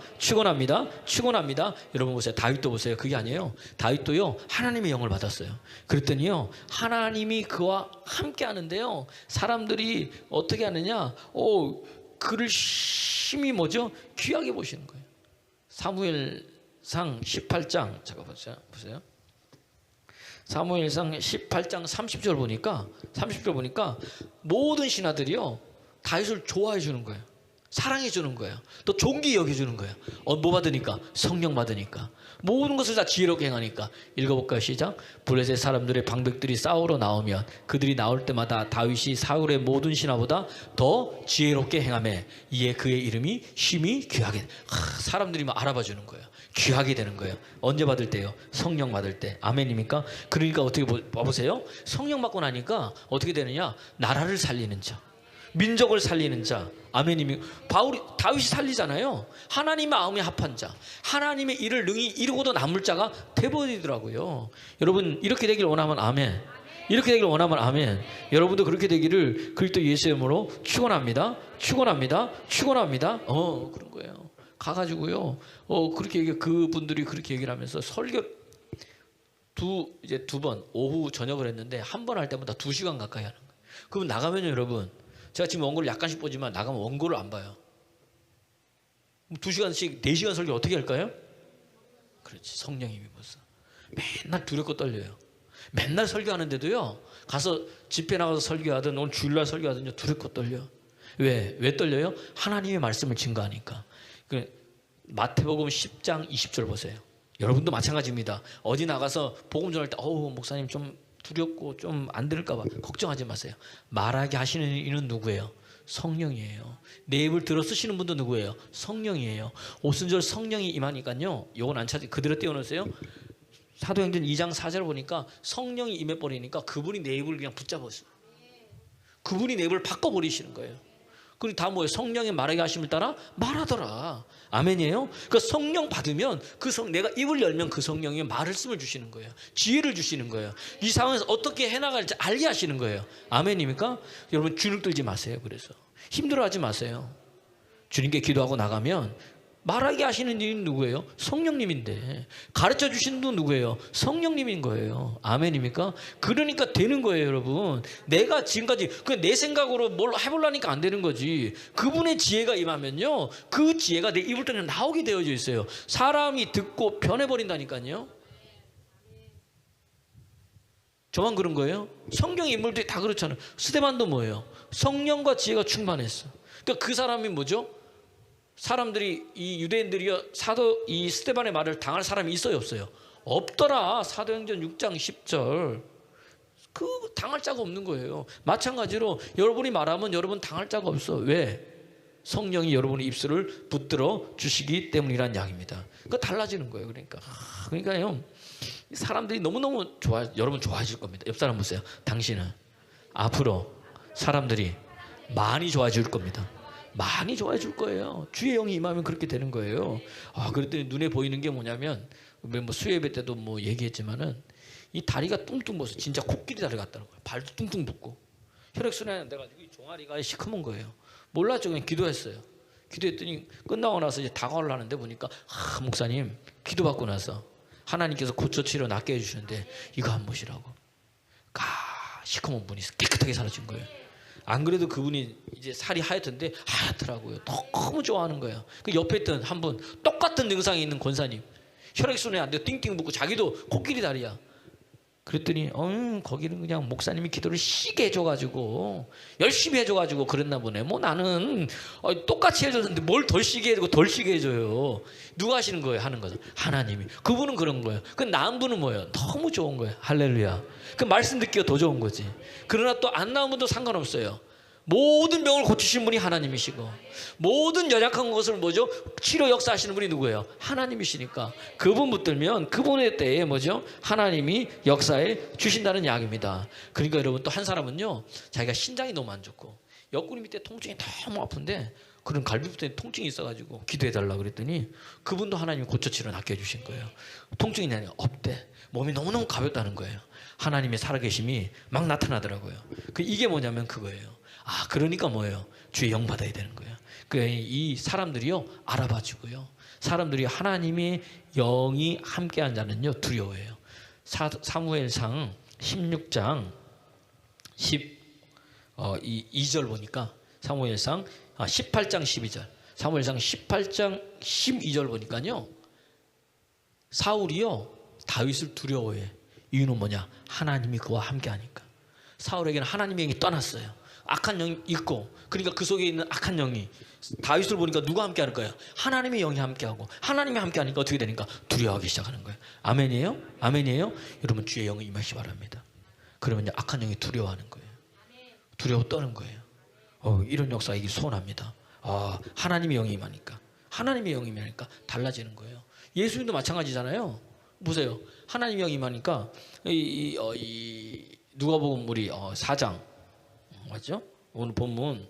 여러분 보세요. 다윗도 보세요. 그게 아니에요. 다윗도요 하나님의 영을 받았어요. 그랬더니요 하나님이 그와 함께 하는데요 사람들이 어떻게 하느냐 그를 심히 뭐죠? 귀하게 보시는 거예요. 사무엘상 18장 잠깐 보세요. 사무엘상 18장 30절 보니까 모든 신하들이요 다윗을 좋아해 주는 거예요. 사랑해 주는 거예요. 또 존귀 여겨 주는 거예요. 뭐 받으니까? 성령 받으니까. 모든 것을 다 지혜롭게 행하니까. 읽어볼까요? 시작. 블레셋 사람들의 방백들이 싸우러 나오면 그들이 나올 때마다 다윗이 사울의 모든 신하보다 더 지혜롭게 행하매 이에 그의 이름이 심히 귀하게. 사람들이 막 알아봐 주는 거예요. 귀하게 되는 거예요. 언제 받을 때요? 성령 받을 때. 아멘입니까? 그러니까 어떻게 봐보세요. 성령 받고 나니까 어떻게 되느냐? 나라를 살리는 자, 민족을 살리는 자. 아멘입니까? 다윗이 살리잖아요. 하나님의 마음에 합한 자, 하나님의 일을 능히 이루고도 남을 자가 돼버리더라고요. 여러분 이렇게 되길 원하면 아멘. 이렇게 되길 원하면 아멘. 여러분도 그렇게 되기를 그리스도 예수의 이름으로 축원합니다. 축원합니다. 축원합니다. 그런 거예요. 가가지고요. 그렇게 그분들이 그렇게 얘기를 하면서 설교 두 번 오후 저녁을 했는데 한 번 할 때마다 2시간 가까이 하는 거예요. 그럼 나가면요, 여러분. 제가 지금 원고를 약간씩 보지만 나가면 원고를 안 봐요. 2시간씩 4시간 설교 어떻게 할까요? 그렇지, 성령이 임해서 맨날 두렵고 떨려요. 맨날 설교하는데도요, 가서 집회 나가서 설교하든 오늘 주일날 설교하든요, 두렵고 떨려. 왜 떨려요? 하나님의 말씀을 증거하니까. 마태복음 10장 20절 보세요. 여러분도 마찬가지입니다. 어디 나가서 복음 전할 때 목사님 좀 두렵고 좀 안 들을까 봐 걱정하지 마세요. 말하게 하시는 이는 누구예요? 성령이에요. 내 입을 들어 쓰시는 분도 누구예요? 성령이에요. 오순절 성령이 임하니까요, 요건 안 찾지, 그대로 띄워놓으세요. 사도행전 2장 4절 보니까 성령이 임해버리니까 그분이 내 입을 그냥 붙잡았어요. 그분이 내 입을 바꿔버리시는 거예요. 그리고 다 뭐예요? 성령의 말하게 하심을 따라 말하더라. 아멘이에요? 그러니까 성령 받으면 내가 입을 열면 그 성령이 말씀을 주시는 거예요. 지혜를 주시는 거예요. 이 상황에서 어떻게 해나갈지 알게 하시는 거예요. 아멘입니까? 여러분 주눅 들지 마세요. 그래서 힘들어하지 마세요. 주님께 기도하고 나가면 말하게 하시는 이는 누구예요? 성령님인데. 가르쳐 주시는 분 누구예요? 성령님인 거예요. 아멘입니까? 그러니까 되는 거예요, 여러분. 내가 지금까지 내 생각으로 뭘 해보려니까 안 되는 거지. 그분의 지혜가 임하면요, 그 지혜가 내 입을 통해 나오게 되어져 있어요. 사람이 듣고 변해버린다니까요. 저만 그런 거예요? 성경의 인물들이 다 그렇잖아요. 스데반도 뭐예요? 성령과 지혜가 충만했어. 그러니까 그 사람이 뭐죠? 사람들이, 이 유대인들이요, 이 스데반의 말을 당할 사람이 있어요, 없어요? 없더라. 사도행전 6장 10절. 당할 자가 없는 거예요. 마찬가지로 여러분이 말하면 여러분 당할 자가 없어. 왜? 성령이 여러분의 입술을 붙들어 주시기 때문이란 이야기입니다. 달라지는 거예요. 그러니까요, 사람들이 너무너무 여러분 좋아질 겁니다. 옆 사람 보세요. 당신은 앞으로 사람들이 많이 좋아질 겁니다. 많이 좋아해 줄 거예요. 주의 영이 임하면 그렇게 되는 거예요. 그랬더니 눈에 보이는 게 뭐냐면, 수예배 때도 얘기했지만은, 이 다리가 뚱뚱 벗어. 진짜 코끼리 다리 같다는 거예요. 발도 뚱뚱 붓고. 혈액순환이 안 돼가지고 이 종아리가 시커먼 거예요. 몰랐죠. 그냥 기도했어요. 기도했더니 끝나고 나서 이제 다가오려 하는데 보니까, 목사님, 기도받고 나서 하나님께서 고쳐치료 낫게 해주시는데 이거 한번 보시라고. 시커먼 분이 깨끗하게 사라진 거예요. 안 그래도 그분이 이제 살이 하얗던데 하얗더라고요. 너무 좋아하는 거예요. 그 옆에 있던 한 분, 똑같은 증상이 있는 권사님, 혈액순환이 안 돼요. 띵띵 붓고 자기도 코끼리 다리야. 그랬더니 거기는 그냥 목사님이 기도를 시게 해줘가지고 열심히 해줘가지고 그랬나 보네. 나는 똑같이 해줬는데 뭘 덜 시게 해주고 덜 시게 해줘요. 누가 하시는 거예요? 하는 거죠. 하나님이. 그분은 그런 거예요. 그 나은 분은 뭐예요? 너무 좋은 거예요. 할렐루야. 그 말씀 듣기가 더 좋은 거지. 그러나 또 안 나은 분도 상관없어요. 모든 병을 고치신 분이 하나님이시고, 모든 연약한 것을 치료 역사하시는 분이 누구예요? 하나님이시니까 그분 붙들면 그분의 때에 하나님이 역사해 주신다는 이야기입니다. 그러니까 여러분, 또 한 사람은요, 자기가 신장이 너무 안 좋고 옆구리 밑에 통증이 너무 아픈데 그런 갈비부터에 통증이 있어가지고 기도해달라고 그랬더니 그분도 하나님이 고쳐치료 낫게 해주신 거예요. 통증이 없대. 몸이 너무너무 가볍다는 거예요. 하나님의 살아계심이 막 나타나더라고요. 이게 뭐냐면 그거예요. 그러니까 뭐예요? 주의 영 받아야 되는 거예요. 이 사람들이요, 알아봐주고요. 사람들이 하나님의 영이 함께한 자는요, 두려워해요. 사무엘상 16장 2절 보니까, 사무엘상 18장 12절, 사무엘상 18장 12절 보니까요, 사울이요, 다윗을 두려워해. 이유는 뭐냐? 하나님이 그와 함께하니까. 사울에게는 하나님의 영이 떠났어요. 악한 영이 있고, 그러니까 그 속에 있는 악한 영이 다윗을 보니까 누가 함께 하는 거야? 하나님의 영이 함께하고, 하나님이 함께하니까 어떻게 되니까 두려워하기 시작하는 거예요. 아멘이에요? 아멘이에요? 여러분 주의 영이 임하시 바랍니다. 그러면 이제 악한 영이 두려워하는 거예요. 두려워 떠는 거예요. 이런 역사 이게 소원합니다. 하나님의 영이 임하니까, 하나님의 영이 임하니까 달라지는 거예요. 예수님도 마찬가지잖아요. 보세요. 하나님의 영이 임하니까 누가복음 우리 4장 맞죠? 오늘 본문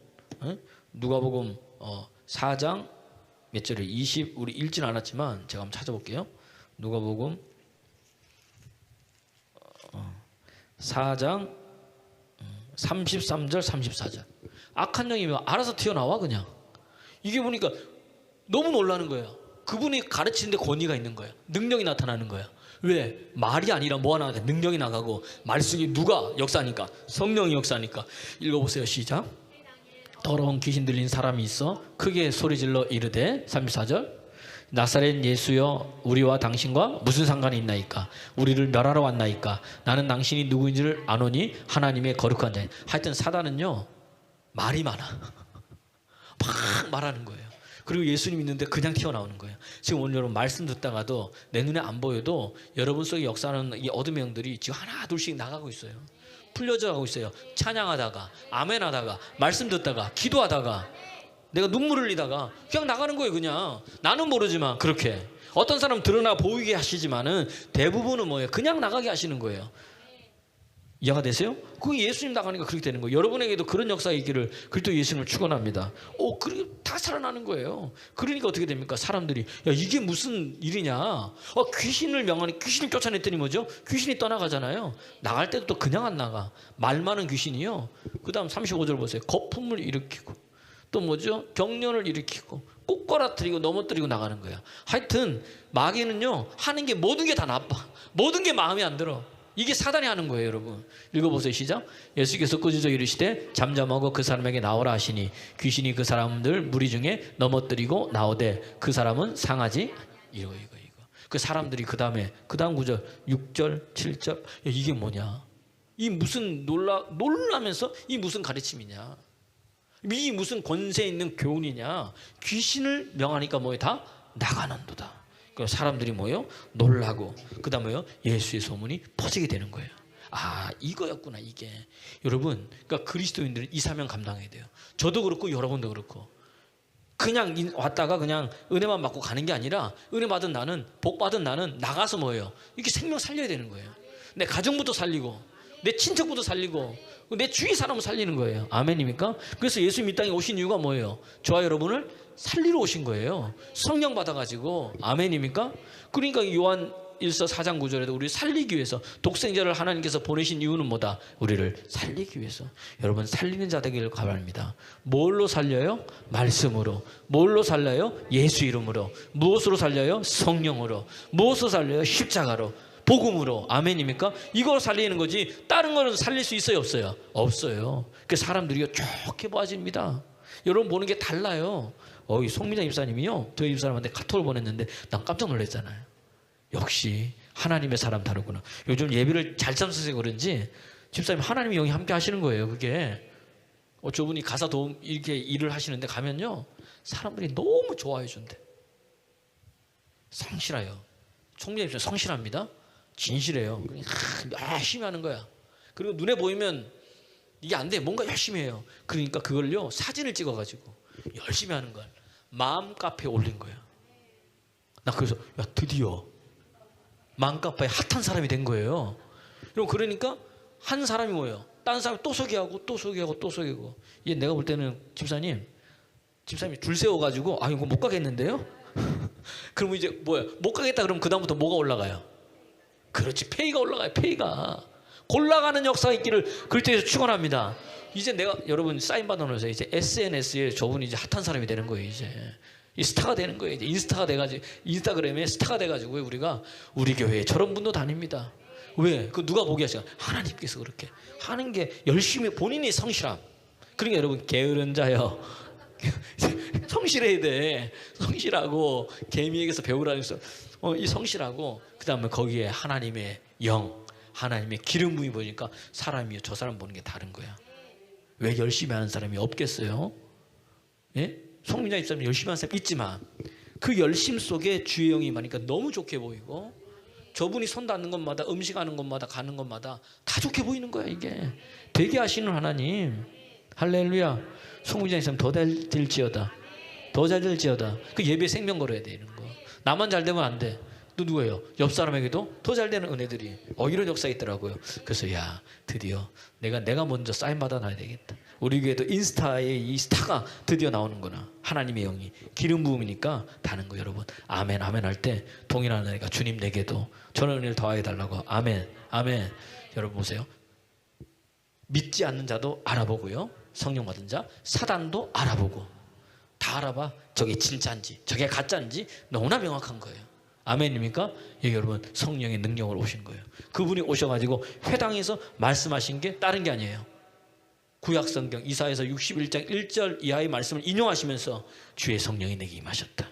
누가복음 4장 몇 절에 20 우리 읽진 않았지만 제가 한번 찾아볼게요. 누가복음 4장 33절 34절. 악한 영이 알아서 튀어나와 그냥. 이게 보니까 너무 놀라는 거예요. 그분이 가르치는데 권위가 있는 거예요. 능력이 나타나는 거예요. 왜? 말이 아니라 뭐 하나 능력이 나가고, 말씀이 누가 역사니까? 성령이 역사니까. 읽어보세요. 시작. 더러운 귀신 들린 사람이 있어 크게 소리질러 이르되 34절 나사렛 예수여 우리와 당신과 무슨 상관이 있나이까? 우리를 멸하러 왔나이까? 나는 당신이 누구인지를 아노니 하나님의 거룩한 자. 하여튼 사단은요 말이 많아. 막 말하는 거예요. 그리고 예수님 있는데 그냥 튀어나오는 거예요. 지금 오늘 여러분 말씀 듣다가도 내 눈에 안 보여도 여러분 속에 역사하는 이 어둠의 영들이 지금 하나 둘씩 나가고 있어요. 풀려져 가고 있어요. 찬양하다가, 아멘하다가, 말씀 듣다가, 기도하다가, 내가 눈물을 흘리다가 그냥 나가는 거예요. 그냥 나는 모르지만 그렇게 어떤 사람 드러나 보이게 하시지만은 대부분은 뭐예요? 그냥 나가게 하시는 거예요. 이해가 되세요? 그 예수님 나가니까 그렇게 되는 거예요. 여러분에게도 그런 역사가 있기를 그리스도 예수님을 축원합니다. 그리고 다 살아나는 거예요. 그러니까 어떻게 됩니까? 사람들이 야 이게 무슨 일이냐? 귀신을 명하니 귀신을 쫓아냈더니 뭐죠? 귀신이 떠나가잖아요. 나갈 때도 또 그냥 안 나가. 말 많은 귀신이요. 그 다음 35절 보세요. 거품을 일으키고 또 뭐죠? 경련을 일으키고 꼬꼬라뜨리고 넘어뜨리고 나가는 거야. 하여튼 마귀는요 하는 게 모든 게 다 나빠. 모든 게 마음에 안 들어. 이게 사단이 하는 거예요. 여러분 읽어보세요. 시작. 예수께서 꾸짖어 이르시되 잠잠하고 그 사람에게 나오라 하시니 귀신이 그 사람들 무리 중에 넘어뜨리고 나오되 그 사람은 상하지. 이거 그 사람들이 그 다음 구절 6절 7절 이게 뭐냐? 이 무슨 놀라면서 이 무슨 가르침이냐? 이 무슨 권세 있는 교훈이냐? 귀신을 명하니까 뭐예요? 다 나가는도다. 사람들이 뭐예요? 놀라고 그 다음에요 예수의 소문이 퍼지게 되는 거예요. 이거였구나 이게. 여러분 그러니까 그리스도인들은 이 사명 감당해야 돼요. 저도 그렇고 여러분도 그렇고 그냥 왔다가 그냥 은혜만 받고 가는 게 아니라 은혜 받은 나는 복 받은 나는 나가서 뭐예요? 이렇게 생명 살려야 되는 거예요. 내 가정부터 살리고 내 친척부터 살리고 내 주위 사람을 살리는 거예요. 아멘입니까? 그래서 예수님 이 땅에 오신 이유가 뭐예요? 저와 여러분을 살리러 오신 거예요. 성령 받아가지고. 아멘입니까? 그러니까 요한 1서 4장 9절에도 우리를 살리기 위해서 독생자를 하나님께서 보내신 이유는 뭐다? 우리를 살리기 위해서. 여러분 살리는 자 되기를 바랍니다. 뭘로 살려요? 말씀으로. 뭘로 살려요? 예수 이름으로. 무엇으로 살려요? 성령으로. 무엇으로 살려요? 십자가로. 복음으로. 아멘입니까? 이걸 살리는 거지 다른 거는 살릴 수 있어요? 없어요? 없어요. 그 사람들이 좋게 봐집니다. 여러분 보는 게 달라요. 이 송민장 집사님이요 저희 집사람한테 카톡을 보냈는데 난 깜짝 놀랐잖아요. 역시 하나님의 사람 다르구나. 요즘 예배를 잘 참으셔서 그런지 집사님 하나님의 영이 함께 하시는 거예요. 그게 저분이 가사 도움 이렇게 일을 하시는데 가면요 사람들이 너무 좋아해 준대. 성실해요. 총장님 성실합니다. 진실해요. 열심히 하는 거야. 그리고 눈에 보이면 이게 안 돼. 뭔가 열심히 해요. 그러니까 그걸요 사진을 찍어가지고 열심히 하는 걸 마음 카페에 올린 거야. 나 그래서 야 드디어 마음 카페에 핫한 사람이 된 거예요. 그러니까 한 사람이 뭐예요? 다른 사람이 또 소개하고 또 소개하고 또 소개하고. 얘 내가 볼 때는 집사님이 줄 세워가지고 이거 못 가겠는데요? 그러면 이제 뭐야? 못 가겠다 그러면 그 다음부터 뭐가 올라가요? 그렇지, 페이가 올라가요. 페이가 골라가는 역사가 있기를 그리스도에서 축원합니다. 이제 내가 여러분 사인 받아놓으세요. 이제 SNS에 저분이 이제 핫한 사람이 되는 거예요. 이제 이 스타가 되는 거예요. 이제 인스타가 돼가지고 인스타그램에 스타가 돼가지고 우리가 우리 교회에 저런 분도 다닙니다. 왜? 그 누가 보게 하시죠? 하나님께서 그렇게 하는 게 열심히 본인이 성실함. 그러니까 여러분 게으른 자여 성실해야 돼. 성실하고 개미에게서 배우라는 이 성실하고 그 다음에 거기에 하나님의 영, 하나님의 기름 부음이 보니까 사람이 저 사람 보는 게 다른 거야. 왜 열심히 하는 사람이 없겠어요? 예? 송민자 집사님 열심히 하는 사람 있지만 그 열심 속에 주의 영이 임하니까 너무 좋게 보이고, 저분이 손 닿는 것마다, 음식하는 것마다, 가는 것마다 다 좋게 보이는 거야. 이게 되게 하시는 하나님. 할렐루야. 송민자 집사님 더 잘 될지어다. 더 잘 될지어다. 그 예배 생명 걸어야 되는 거. 나만 잘 되면 안 돼. 또 누구예요? 옆 사람에게도 더 잘 되는 은혜들이 이런 역사가 있더라고요. 그래서 야, 드디어 내가 먼저 사인 받아놔야 되겠다. 우리 교회도 인스타에 이 스타가 드디어 나오는구나. 하나님의 영이 기름 부음이니까 다는 거. 여러분 아멘 아멘 할 때 동일한 은혜가 주님 내게도 저는 은혜를 더하게 달라고. 아멘 아멘. 여러분 보세요. 믿지 않는 자도 알아보고요, 성령 받은 자 사단도 알아보고 다 알아봐. 저게 진짜인지 저게 가짜인지 너무나 명확한 거예요. 아멘입니까? 예, 여러분 성령의 능력으로 오신 거예요. 그분이 오셔가지고 회당에서 말씀하신 게 다른 게 아니에요. 구약성경 이사야서 61장 1절 이하의 말씀을 인용하시면서 주의 성령이 내게 임하셨다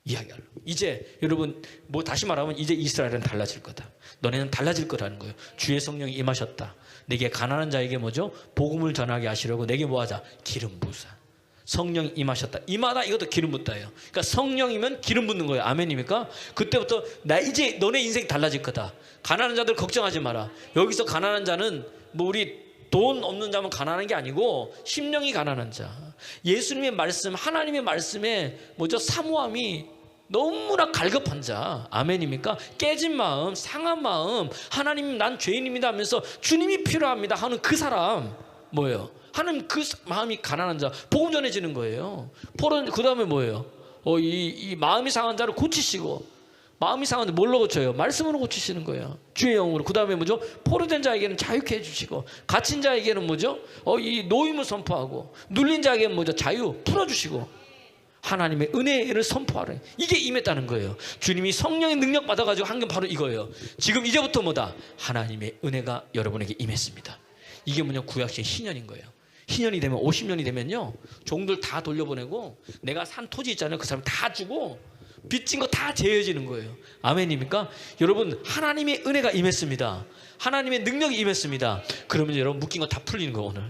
이야기하려. 이제 여러분 뭐 다시 말하면 이제 이스라엘은 달라질 거다. 너네는 달라질 거라는 거예요. 주의 성령이 임하셨다. 내게 가난한 자에게 뭐죠? 복음을 전하게 하시려고 내게 뭐하자? 기름 부으사. 성령이 임하셨다. 임하다 이것도 기름 붓다예요. 그러니까 성령이면 기름 붓는 거예요. 아멘입니까? 그때부터 나 이제 너네 인생이 달라질 거다. 가난한 자들 걱정하지 마라. 여기서 가난한 자는 뭐 우리 돈 없는 자면 가난한 게 아니고 심령이 가난한 자. 예수님의 말씀, 하나님의 말씀에 뭐죠? 사모함이 너무나 갈급한 자. 아멘입니까? 깨진 마음, 상한 마음, 하나님 난 죄인입니다 하면서 주님이 필요합니다 하는 그 사람 뭐예요? 하나님 그 마음이 가난한 자. 복음 전해지는 거예요. 그 다음에 뭐예요? 이 마음이 상한 자를 고치시고. 마음이 상한데 뭘로 고쳐요? 말씀으로 고치시는 거예요. 주의 영으로. 그 다음에 뭐죠? 포로된 자에게는 자유케 해주시고, 갇힌 자에게는 뭐죠? 이 노임을 선포하고, 눌린 자에게는 뭐죠? 자유 풀어주시고, 하나님의 은혜를 선포하래. 이게 임했다는 거예요. 주님이 성령의 능력 받아가지고 한 게 바로 이거예요. 지금 이제부터 뭐다? 하나님의 은혜가 여러분에게 임했습니다. 이게 뭐냐? 구약시의 신년인 거예요. 신년이 되면 50년이 되면요, 종들 다 돌려보내고 내가 산 토지 있잖아요. 그 사람 다 주고 빚진 거 다 제해지는 거예요. 아멘입니까? 여러분 하나님의 은혜가 임했습니다. 하나님의 능력이 임했습니다. 그러면 여러분 묶인 거 다 풀리는 거. 오늘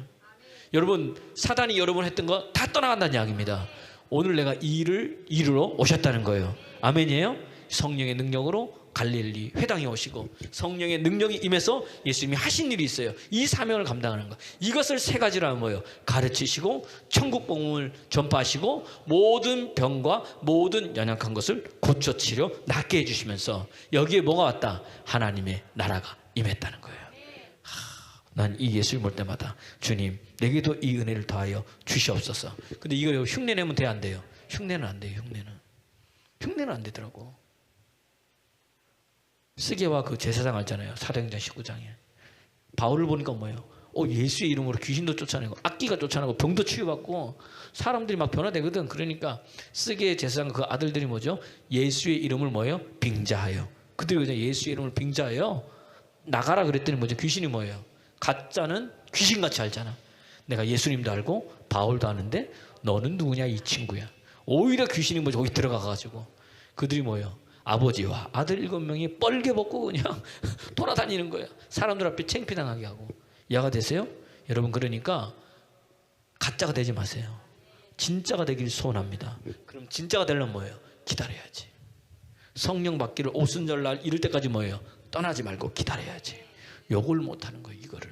여러분 사단이 여러분 했던 거 다 떠나간다는 이야기입니다. 오늘 내가 이 일을 이루러 오셨다는 거예요. 아멘이에요? 성령의 능력으로 갈릴리 회당에 오시고 성령의 능력이 임해서 예수님이 하신 일이 있어요. 이 사명을 감당하는 거. 이것을 세 가지로 하면 뭐예요? 가르치시고 천국 복음을 전파하시고 모든 병과 모든 연약한 것을 고쳐 치료 낫게 해주시면서 여기에 뭐가 왔다? 하나님의 나라가 임했다는 거예요. 난 이 예수를 볼 때마다 주님 내게도 이 은혜를 더하여 주시옵소서. 근데 이거 흉내 내면 돼요, 안 돼요? 흉내는 안 돼요. 흉내는 안 되더라고. 스게와 그 제사장 알잖아요. 사도행전 19장에 바울을 보니까 뭐예요? 예수의 이름으로 귀신도 쫓아내고 악기가 쫓아내고 병도 치유받고 사람들이 막 변화되거든. 그러니까 스게 제사장 그 아들들이 뭐죠? 예수의 이름을 뭐예요? 빙자하여. 그들이 그냥 예수의 이름을 빙자하여 나가라 그랬더니 뭐죠? 귀신이 뭐예요? 가짜는 귀신같이 알잖아. 내가 예수님도 알고 바울도 아는데 너는 누구냐 이 친구야. 오히려 귀신이 뭐죠? 거기 들어가가지고 그들이 뭐예요? 아버지와 아들 7명이 뻘개 벗고 그냥 돌아다니는 거예요. 사람들 앞에 창피당하게 하고. 이해가 되세요? 여러분 그러니까 가짜가 되지 마세요. 진짜가 되길 소원합니다. 그럼 진짜가 되려면 뭐예요? 기다려야지. 성령 받기를 오순절날 이럴 때까지 뭐예요? 떠나지 말고 기다려야지. 요걸 못하는 거예요. 이거를.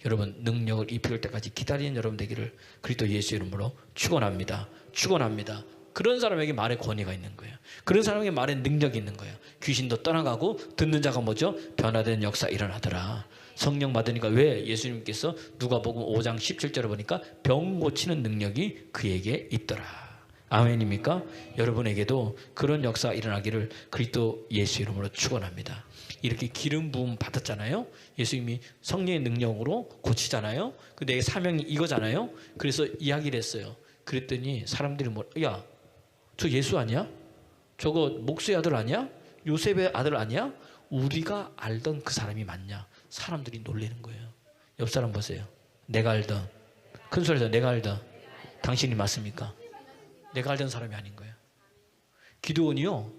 여러분 능력을 입힐 때까지 기다리는 여러분 되기를 그리스도 예수 이름으로 축원합니다. 축원합니다. 그런 사람에게 말의 권위가 있는 거예요. 그런 사람에게 말의 능력이 있는 거예요. 귀신도 떠나가고 듣는 자가 뭐죠? 변화되는 역사 일어나더라. 성령 받으니까 왜 예수님께서 누가복음 5장 17절에 보니까 병 고치는 능력이 그에게 있더라. 아멘입니까? 여러분에게도 그런 역사가 일어나기를 그리스도 예수 이름으로 축원합니다. 이렇게 기름 부음 받았잖아요. 예수님이 성령의 능력으로 고치잖아요. 그 내 사명이 이거잖아요. 그래서 이야기를 했어요. 그랬더니 사람들이 야, 저 예수 아니야? 저거 목수의 아들 아니야? 요셉의 아들 아니야? 우리가 알던 그 사람이 맞냐? 사람들이 놀라는 거예요. 옆 사람 보세요. 내가 알던, 큰 소리에서 내가 알던 당신이 맞습니까? 내가 알던 사람이 아닌 거예요. 기드온이요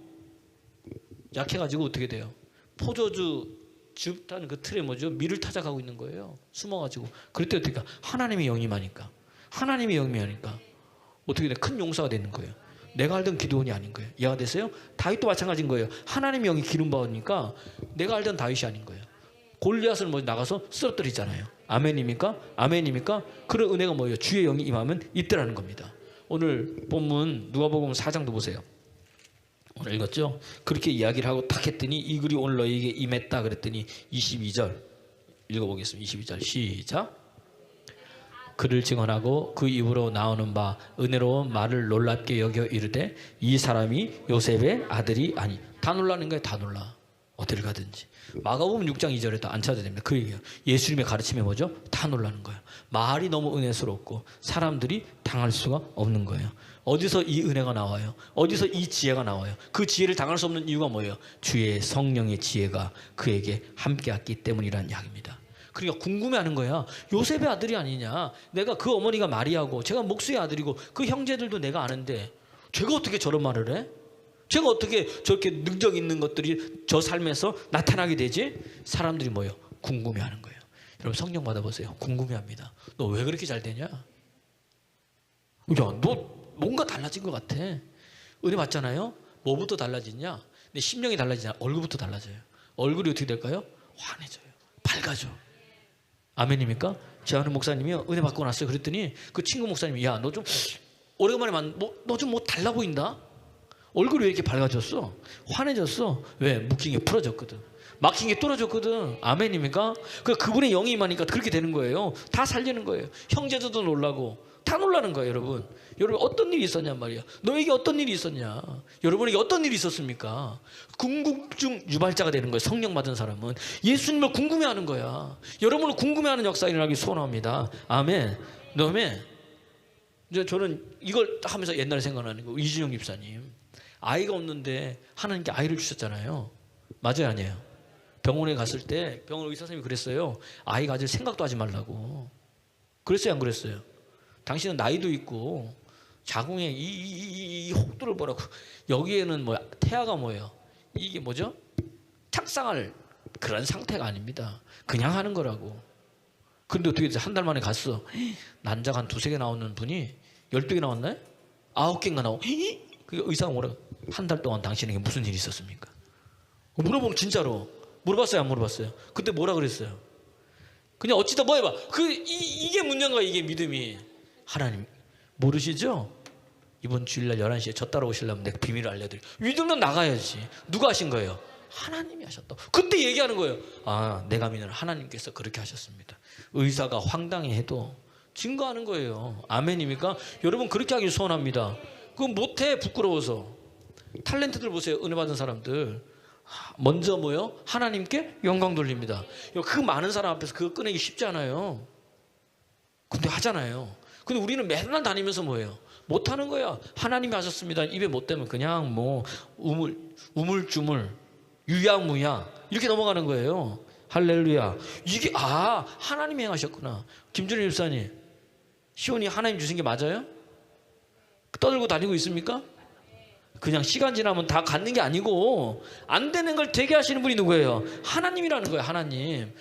약해가지고 어떻게 돼요? 포도주 줍다는 그 틀에 뭐죠? 밀을 타작하고 있는 거예요. 숨어가지고. 그럴 때 어떻게 하나님의 영이 임하니까, 하나님의 영이 임하니까 어떻게 돼? 큰 용사가 되는 거예요. 내가 알던 기드온이 아닌 거예요. 이해가 됐어요? 다윗도 마찬가지인 거예요. 하나님의 영이 기름 받으니까 내가 알던 다윗이 아닌 거예요. 골리앗을 뭐 나가서 쓰러뜨리잖아요. 아멘입니까? 아멘입니까? 그런 은혜가 뭐예요? 주의 영이 임하면 있더라는 겁니다. 오늘 본문 누가복음 4장도 보세요. 오늘 읽었죠? 그렇게 이야기를 하고 탁 했더니 이 글이 오늘 너희에게 임했다 그랬더니 22절 읽어보겠습니다. 22절 시작. 그를 증언하고 그 입으로 나오는 바 은혜로운 말을 놀랍게 여겨 이르되 이 사람이 요셉의 아들이 아니. 다 놀라는 거예요. 다 놀라. 어디를 가든지. 마가복음 6장 2절에도 안 찾아야 됩니다. 그 얘기예요. 예수님의 가르침이 뭐죠? 다 놀라는 거예요. 말이 너무 은혜스럽고 사람들이 당할 수가 없는 거예요. 어디서 이 은혜가 나와요? 어디서 이 지혜가 나와요? 그 지혜를 당할 수 없는 이유가 뭐예요? 주의 성령의 지혜가 그에게 함께했기 때문이라는 이야기입니다. 그러니까 궁금해하는 거야. 요셉의 아들이 아니냐? 내가 그 어머니가 마리아고 제가 목수의 아들이고 그 형제들도 내가 아는데 제가 어떻게 저런 말을 해? 제가 어떻게 저렇게 능력 있는 것들이 저 삶에서 나타나게 되지? 사람들이 뭐예요? 궁금해하는 거예요. 여러분 성령 받아보세요. 궁금해합니다. 너 왜 그렇게 잘 되냐? 야, 너 뭔가 달라진 것 같아. 은혜 받잖아요. 뭐부터 달라지냐? 내 심령이 달라지냐? 얼굴부터 달라져요. 얼굴이 어떻게 될까요? 환해져요. 밝아져. 아멘입니까? 제 아는 목사님이요. 은혜 받고 났어요. 그랬더니 그 친구 목사님이 야, 너 좀 오래간만에 너 좀 뭐 달라 보인다? 얼굴이 왜 이렇게 밝아졌어? 환해졌어. 왜? 묶인 게 풀어졌거든. 막힌 게 뚫어졌거든. 아멘입니까? 그분의 영이 임하니까 그렇게 되는 거예요. 다 살리는 거예요. 형제들도 놀라고 다 놀라는 거예요. 여러분 어떤 일이 있었냔 말이야. 너에게 어떤 일이 있었냐? 여러분에게 어떤 일이 있었습니까? 궁금증 유발자가 되는 거예요. 성령 받은 사람은 예수님을 궁금해하는 거야. 여러분을 궁금해하는 역사가 일어나기 소원합니다. 아멘. 그다음에 이제 저는 이걸 하면서 옛날에 생각나는 거. 이준영 집사님 아이가 없는데 하나님께 아이를 주셨잖아요. 맞아요, 아니에요? 병원에 갔을 때 병원 의사 선생님이 그랬어요. 아이 가질 생각도 하지 말라고. 그랬어요, 안 그랬어요? 당신은 나이도 있고 자궁에 이 혹두를 보라고. 여기에는 뭐 태아가 뭐예요? 이게 뭐죠? 착상할 그런 상태가 아닙니다. 그냥 하는 거라고. 그런데 어떻게 됐어요? 한 달 만에 갔어. 난자가 한 2-3개 나오는 분이 12개 나왔나요? 9개인가 나오고. 그 의사가 뭐라고? 한 달 동안 당신에게 무슨 일이 있었습니까? 물어보면 진짜로. 물어봤어요, 안 물어봤어요? 그때 뭐라 그랬어요? 그냥 어찌다 뭐 해봐. 이게 문제인가, 이게 믿음이. 하나님 모르시죠? 이번 주일날 11시에 저 따라오시려면 내가 비밀을 알려드릴게요. 믿으면 나가야지. 누가 하신 거예요? 하나님이 하셨다. 그때 얘기하는 거예요. 아, 내가 믿는 하나님께서 그렇게 하셨습니다. 의사가 황당해해도 증거하는 거예요. 아멘입니까? 여러분 그렇게 하길 소원합니다. 그거 못해, 부끄러워서. 탤런트들 보세요. 은혜 받은 사람들 먼저 뭐요? 하나님께 영광 돌립니다. 그 많은 사람 앞에서 그거 꺼내기 쉽지 않아요. 근데 하잖아요. 근데 우리는 맨날 다니면서 뭐예요? 못하는 거야. 하나님이 하셨습니다. 입에 못 대면 그냥 뭐 우물쭈물 유야무야 이렇게 넘어가는 거예요. 할렐루야. 이게 하나님이 행하셨구나. 김준일 집사님, 시온이 하나님 주신 게 맞아요? 떠들고 다니고 있습니까? 그냥 시간 지나면 다 갖는 게 아니고 안 되는 걸 되게 하시는 분이 누구예요? 하나님이라는 거예요. 하나님.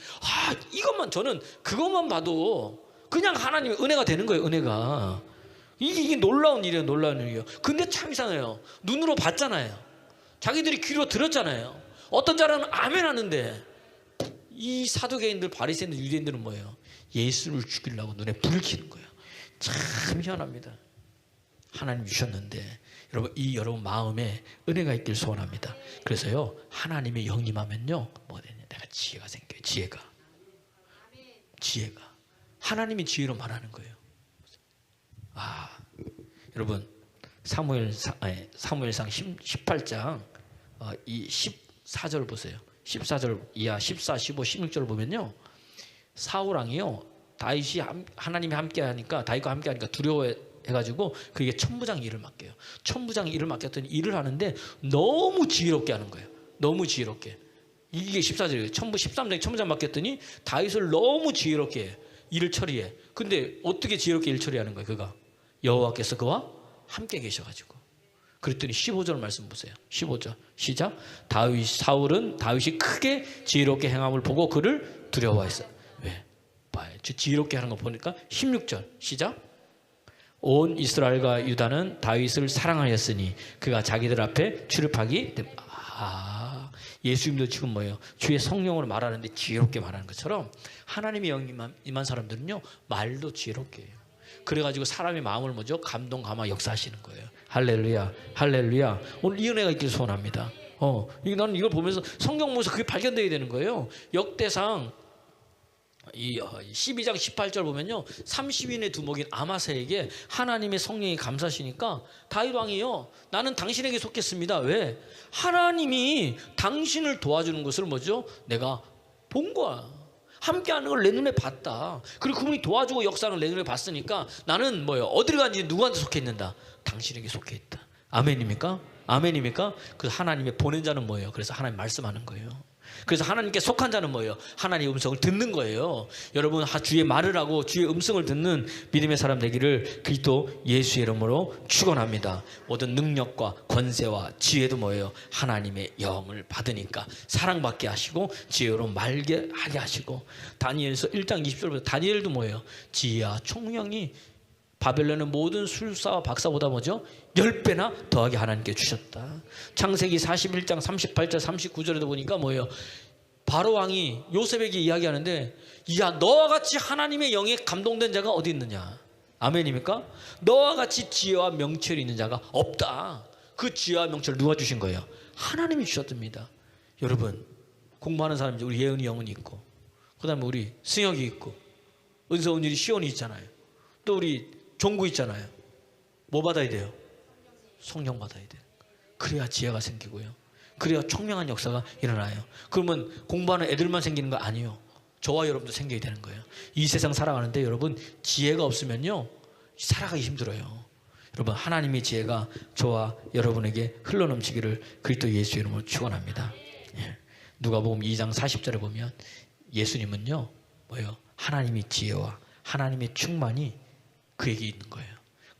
이것만 저는 그것만 봐도 그냥 하나님의 은혜가 되는 거예요. 은혜가. 이게 놀라운 일이에요. 놀라운 일이에요. 근데 참 이상해요. 눈으로 봤잖아요. 자기들이 귀로 들었잖아요. 어떤 자는 아멘 하는데 이 사두개인들, 바리새인들, 유대인들은 뭐예요? 예수를 죽이려고 눈에 불을 켜는 거예요. 참 희한합니다. 하나님 주셨는데 여러분 마음에 은혜가 있길 소원합니다. 그래서요 하나님의 영임하면요 뭐가 되냐? 내가 지혜가 생겨요. 지혜가 하나님이 지혜로 말하는 거예요. 여러분 사무엘상 18장 이 14절 보세요. 14절 이하 14, 15, 16절 보면요 사울 왕이요 다윗이 하나님이 함께하니까 다윗과 함께하니까 두려워해가지고 그게 천부장 일을 맡겨요. 천부장 일을 맡겼더니 일을 하는데 너무 지혜롭게 하는 거예요. 너무 지혜롭게. 이게 14절이에요. 13장에 천부장 맡겼더니 다윗을 너무 지혜롭게 일을 처리해. 근데 어떻게 지혜롭게 일 처리하는 거예요? 그가 여호와께서 그와 함께 계셔가지고 그랬더니 15절 말씀 보세요. 15절 시작. 사울은 다윗이 크게 지혜롭게 행함을 보고 그를 두려워했어요. 왜? 봐요. 지혜롭게 하는 거 보니까 16절 시작. 온 이스라엘과 유다는 다윗을 사랑하였으니 그가 자기들 앞에 출입하기 때문에. 예수님도 지금 뭐예요? 주의 성령으로 말하는데 지혜롭게 말하는 것처럼 하나님의 영이 임한 사람들은요 말도 지혜롭게 해요. 그래가지고 사람의 마음을 뭐죠? 감동 감화 역사하시는 거예요. 할렐루야, 할렐루야. 오늘 이 은혜가 있길 소원합니다. 나는 이걸 보면서 성경 보면서 그게 발견되어야 되는 거예요. 역대상 이 12장 18절 보면요 30인의 두목인 아마사에게 하나님의 성령이 감사하시니까 다윗 왕이요 나는 당신에게 속했습니다. 왜? 하나님이 당신을 도와주는 것을 뭐죠? 내가 본 거야. 함께하는 걸 내 눈에 봤다. 그리고 그분이 도와주고 역사하는 걸 내 눈에 봤으니까 나는 뭐예요? 어디를 간지 누구한테 속해 있는다? 당신에게 속해 있다. 아멘입니까? 아멘입니까? 그 하나님의 보낸 자는 뭐예요? 그래서 하나님 말씀하는 거예요. 그래서 하나님께 속한 자는 뭐예요? 하나님의 음성을 듣는 거예요. 여러분 주의 말을 하고 주의 음성을 듣는 믿음의 사람 되기를 그리스도 예수의 이름으로 축원합니다. 모든 능력과 권세와 지혜도 뭐예요? 하나님의 영을 받으니까 사랑받게 하시고 지혜로 말게 하게 하시고 다니엘서 1장 20절부터 다니엘도 뭐예요? 지혜와 총명이 바벨론의 모든 술사와 박사보다 뭐죠? 10배나 더하게 하나님께 주셨다. 창세기 41장 38절 39절에도 보니까 뭐예요? 바로 왕이 요셉에게 이야기하는데 야 너와 같이 하나님의 영에 감동된 자가 어디 있느냐? 아멘입니까? 너와 같이 지혜와 명철이 있는 자가 없다. 그 지혜와 명철을 누가 주신 거예요? 하나님이 주셨답니다. 여러분 공부하는 사람이죠. 우리 예은이 영은이 있고 그 다음에 우리 승혁이 있고 은서 은율이 시온이 있잖아요. 또 우리 종구 있잖아요. 뭐 받아야 돼요? 성령 받아야 돼요. 그래야 지혜가 생기고요. 그래야 총명한 역사가 일어나요. 그러면 공부하는 애들만 생기는 거 아니에요. 저와 여러분도 생겨야 되는 거예요. 이 세상 살아가는데 여러분 지혜가 없으면요 살아가기 힘들어요. 여러분 하나님의 지혜가 저와 여러분에게 흘러넘치기를 그리스도 예수 이름으로 축원합니다. 누가복음 2장 40절에 보면 예수님은요 뭐예요? 하나님의 지혜와 하나님의 충만이 그에게 있는 거예요.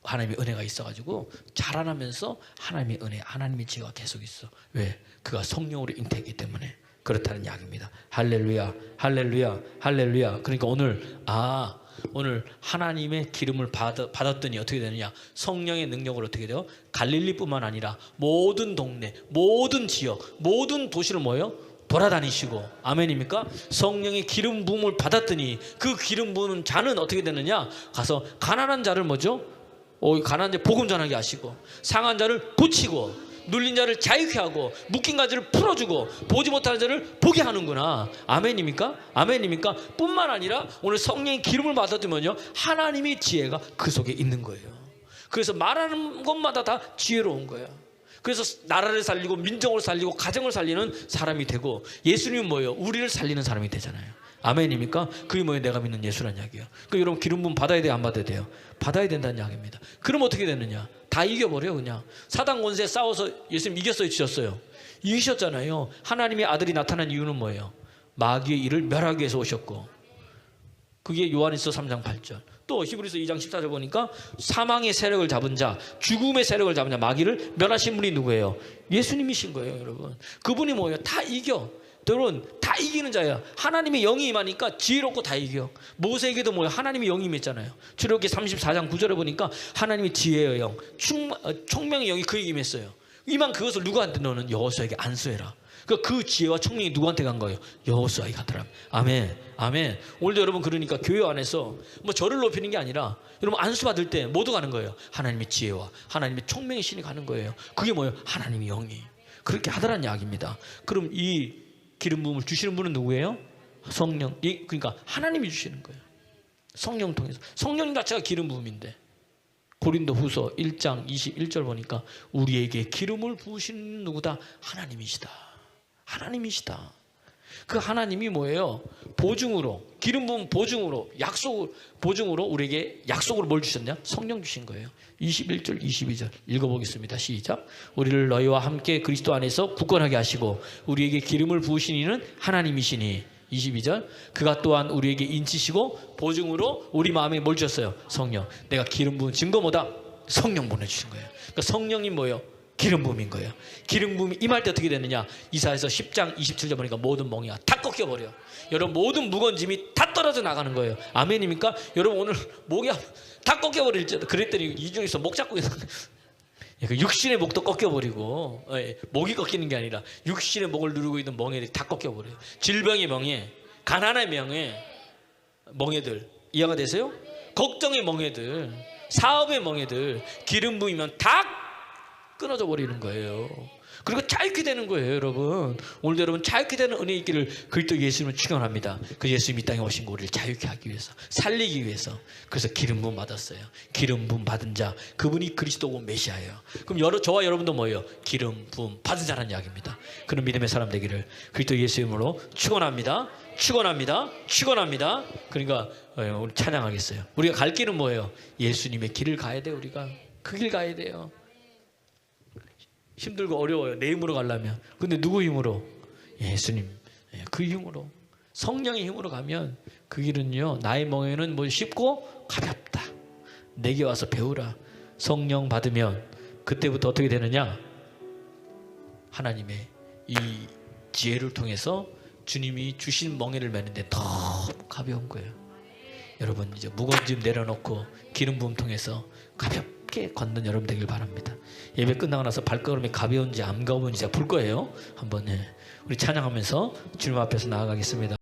하나님의 은혜가 있어가지고 자라나면서 하나님의 은혜, 하나님의 지혜가 계속 있어. 왜? 그가 성령으로 잉태했기 때문에 그렇다는 이야기입니다. 할렐루야, 할렐루야, 할렐루야. 그러니까 오늘 하나님의 기름을 받았더니 어떻게 되느냐? 성령의 능력으로 어떻게 돼요? 갈릴리뿐만 아니라 모든 동네, 모든 지역, 모든 도시를 뭐예요? 돌아다니시고 아멘입니까? 성령의 기름 부음을 받았더니 그 기름 부은 자는 어떻게 되느냐? 가서 가난한 자를 뭐죠? 가난한 자 복음 전하게 하시고 상한 자를 고치고 눌린 자를 자유케 하고 묶인 가지를 풀어주고 보지 못하는 자를 보게 하는구나. 아멘입니까? 아멘입니까? 뿐만 아니라 오늘 성령의 기름을 받았더니요 하나님의 지혜가 그 속에 있는 거예요. 그래서 말하는 것마다 다 지혜로운 거예요. 그래서 나라를 살리고 민족을 살리고 가정을 살리는 사람이 되고 예수님은 뭐예요? 우리를 살리는 사람이 되잖아요. 아멘입니까? 그게 뭐예요? 내가 믿는 예수란 이야기예요. 그러니까 여러분 기름 부음 받아야 돼요? 안 받아야 돼요? 받아야 된다는 이야기입니다. 그럼 어떻게 되느냐? 다 이겨버려 그냥. 사단 권세에 싸워서 예수님 이겼어요? 지셨어요? 이기셨잖아요. 하나님의 아들이 나타난 이유는 뭐예요? 마귀의 일을 멸하기 위해서 오셨고 그게 요한일서 3장 8절 또 히브리서 2장 14절 보니까 사망의 세력을 잡은 자 죽음의 세력을 잡은 자 마귀를 멸하신 분이 누구예요? 예수님이신 거예요. 여러분 그분이 뭐예요? 다 이겨. 여러분 다 이기는 자야. 하나님의 영이 임하니까 지혜롭고 다 이겨. 모세에게도 뭐예요? 하나님의 영이 임했잖아요. 출애굽기 34장 9절에 보니까 하나님의 지혜의 영 총명의 영이 그에게 임했어요. 임한 그것을 누구한테? 너는 여호수아에게 안수해라. 그 지혜와 총명이 누구한테 간 거예요? 여호수아에게 가더라. 아멘, 아멘. 오늘도 여러분 그러니까 교회 안에서 뭐 저를 높이는 게 아니라 여러분 안수 받을 때 모두 가는 거예요. 하나님의 지혜와 하나님의 총명의 신이 가는 거예요. 그게 뭐예요? 하나님의 영이 그렇게 하더란 이야기입니다. 그럼 이 기름 부음을 주시는 분은 누구예요? 성령. 그러니까 하나님이 주시는 거예요. 성령 통해서. 성령 자체가 기름 부음인데 고린도후서 1장 21절 보니까 우리에게 기름을 부으시는 누구다? 하나님이시다. 하나님이시다. 그 하나님이 뭐예요? 보증으로 기름 부음 보증으로 보증으로 우리에게 약속으로 뭘 주셨냐? 성령 주신 거예요. 21절 22절 읽어보겠습니다. 시작. 우리를 너희와 함께 그리스도 안에서 굳건하게 하시고 우리에게 기름을 부으신 이는 하나님이시니 22절 그가 또한 우리에게 인치시고 보증으로 우리 마음에 뭘 주셨어요? 성령. 내가 기름 부은 증거 뭐다? 성령 보내주신 거예요. 그러니까 성령이 뭐예요? 기름 부음인 거예요. 기름 부음이 임할 때 어떻게 되느냐? 이사야서 10장 27절 보니까 모든 멍이야 다 꺾여버려. 여러분 모든 무거운 짐이 다 떨어져 나가는 거예요. 아멘입니까? 여러분 오늘 목이 다 꺾여버릴지도. 그랬더니 이 중에서 목 잡고 있는 그 육신의 목도 꺾여버리고, 목이 꺾이는 게 아니라 육신의 목을 누르고 있는 멍에들이 다 꺾여버려요. 질병의 멍에, 가난의 멍에, 멍에들 이해가 되세요? 걱정의 멍에들, 사업의 멍에들, 기름 부으면 다 끊어져 버리는 거예요. 그리고 자유케 되는 거예요. 여러분 오늘도 여러분 자유케 되는 은혜 있기를 그리스도 예수님을 축원합니다. 그 예수님 이 땅에 오신 거 우리를 자유케 하기 위해서, 살리기 위해서. 그래서 기름 부음 받았어요. 기름 부음 받은 자, 그분이 그리스도고 메시아예요. 그럼 저와 여러분도 뭐예요? 기름 부음 받은 자라는 이야기입니다. 그런 믿음의 사람 되기를 그리스도 예수님으로 축원합니다. 축원합니다. 축원합니다. 그러니까 우리 찬양하겠어요. 우리가 갈 길은 뭐예요? 예수님의 길을 가야 돼요. 우리가 그 길 가야 돼요. 힘들고 어려워요. 내 힘으로 가려면. 근데 누구 힘으로? 예수님 그 힘으로, 성령의 힘으로 가면 그 길은요, 나의 멍에는 뭐 쉽고 가볍다. 내게 와서 배우라. 성령 받으면 그때부터 어떻게 되느냐? 하나님의 이 지혜를 통해서 주님이 주신 멍에를 매는데 너무 가벼운 거예요. 여러분 이제 무거운 짐 내려놓고 기름 부음 통해서 가볍게 걷는 여러분 되길 바랍니다. 예배 끝나고 나서 발걸음이 가벼운지 안 가벼운지 제가 볼 거예요. 한번 우리 찬양하면서 주님 앞에서 나아가겠습니다.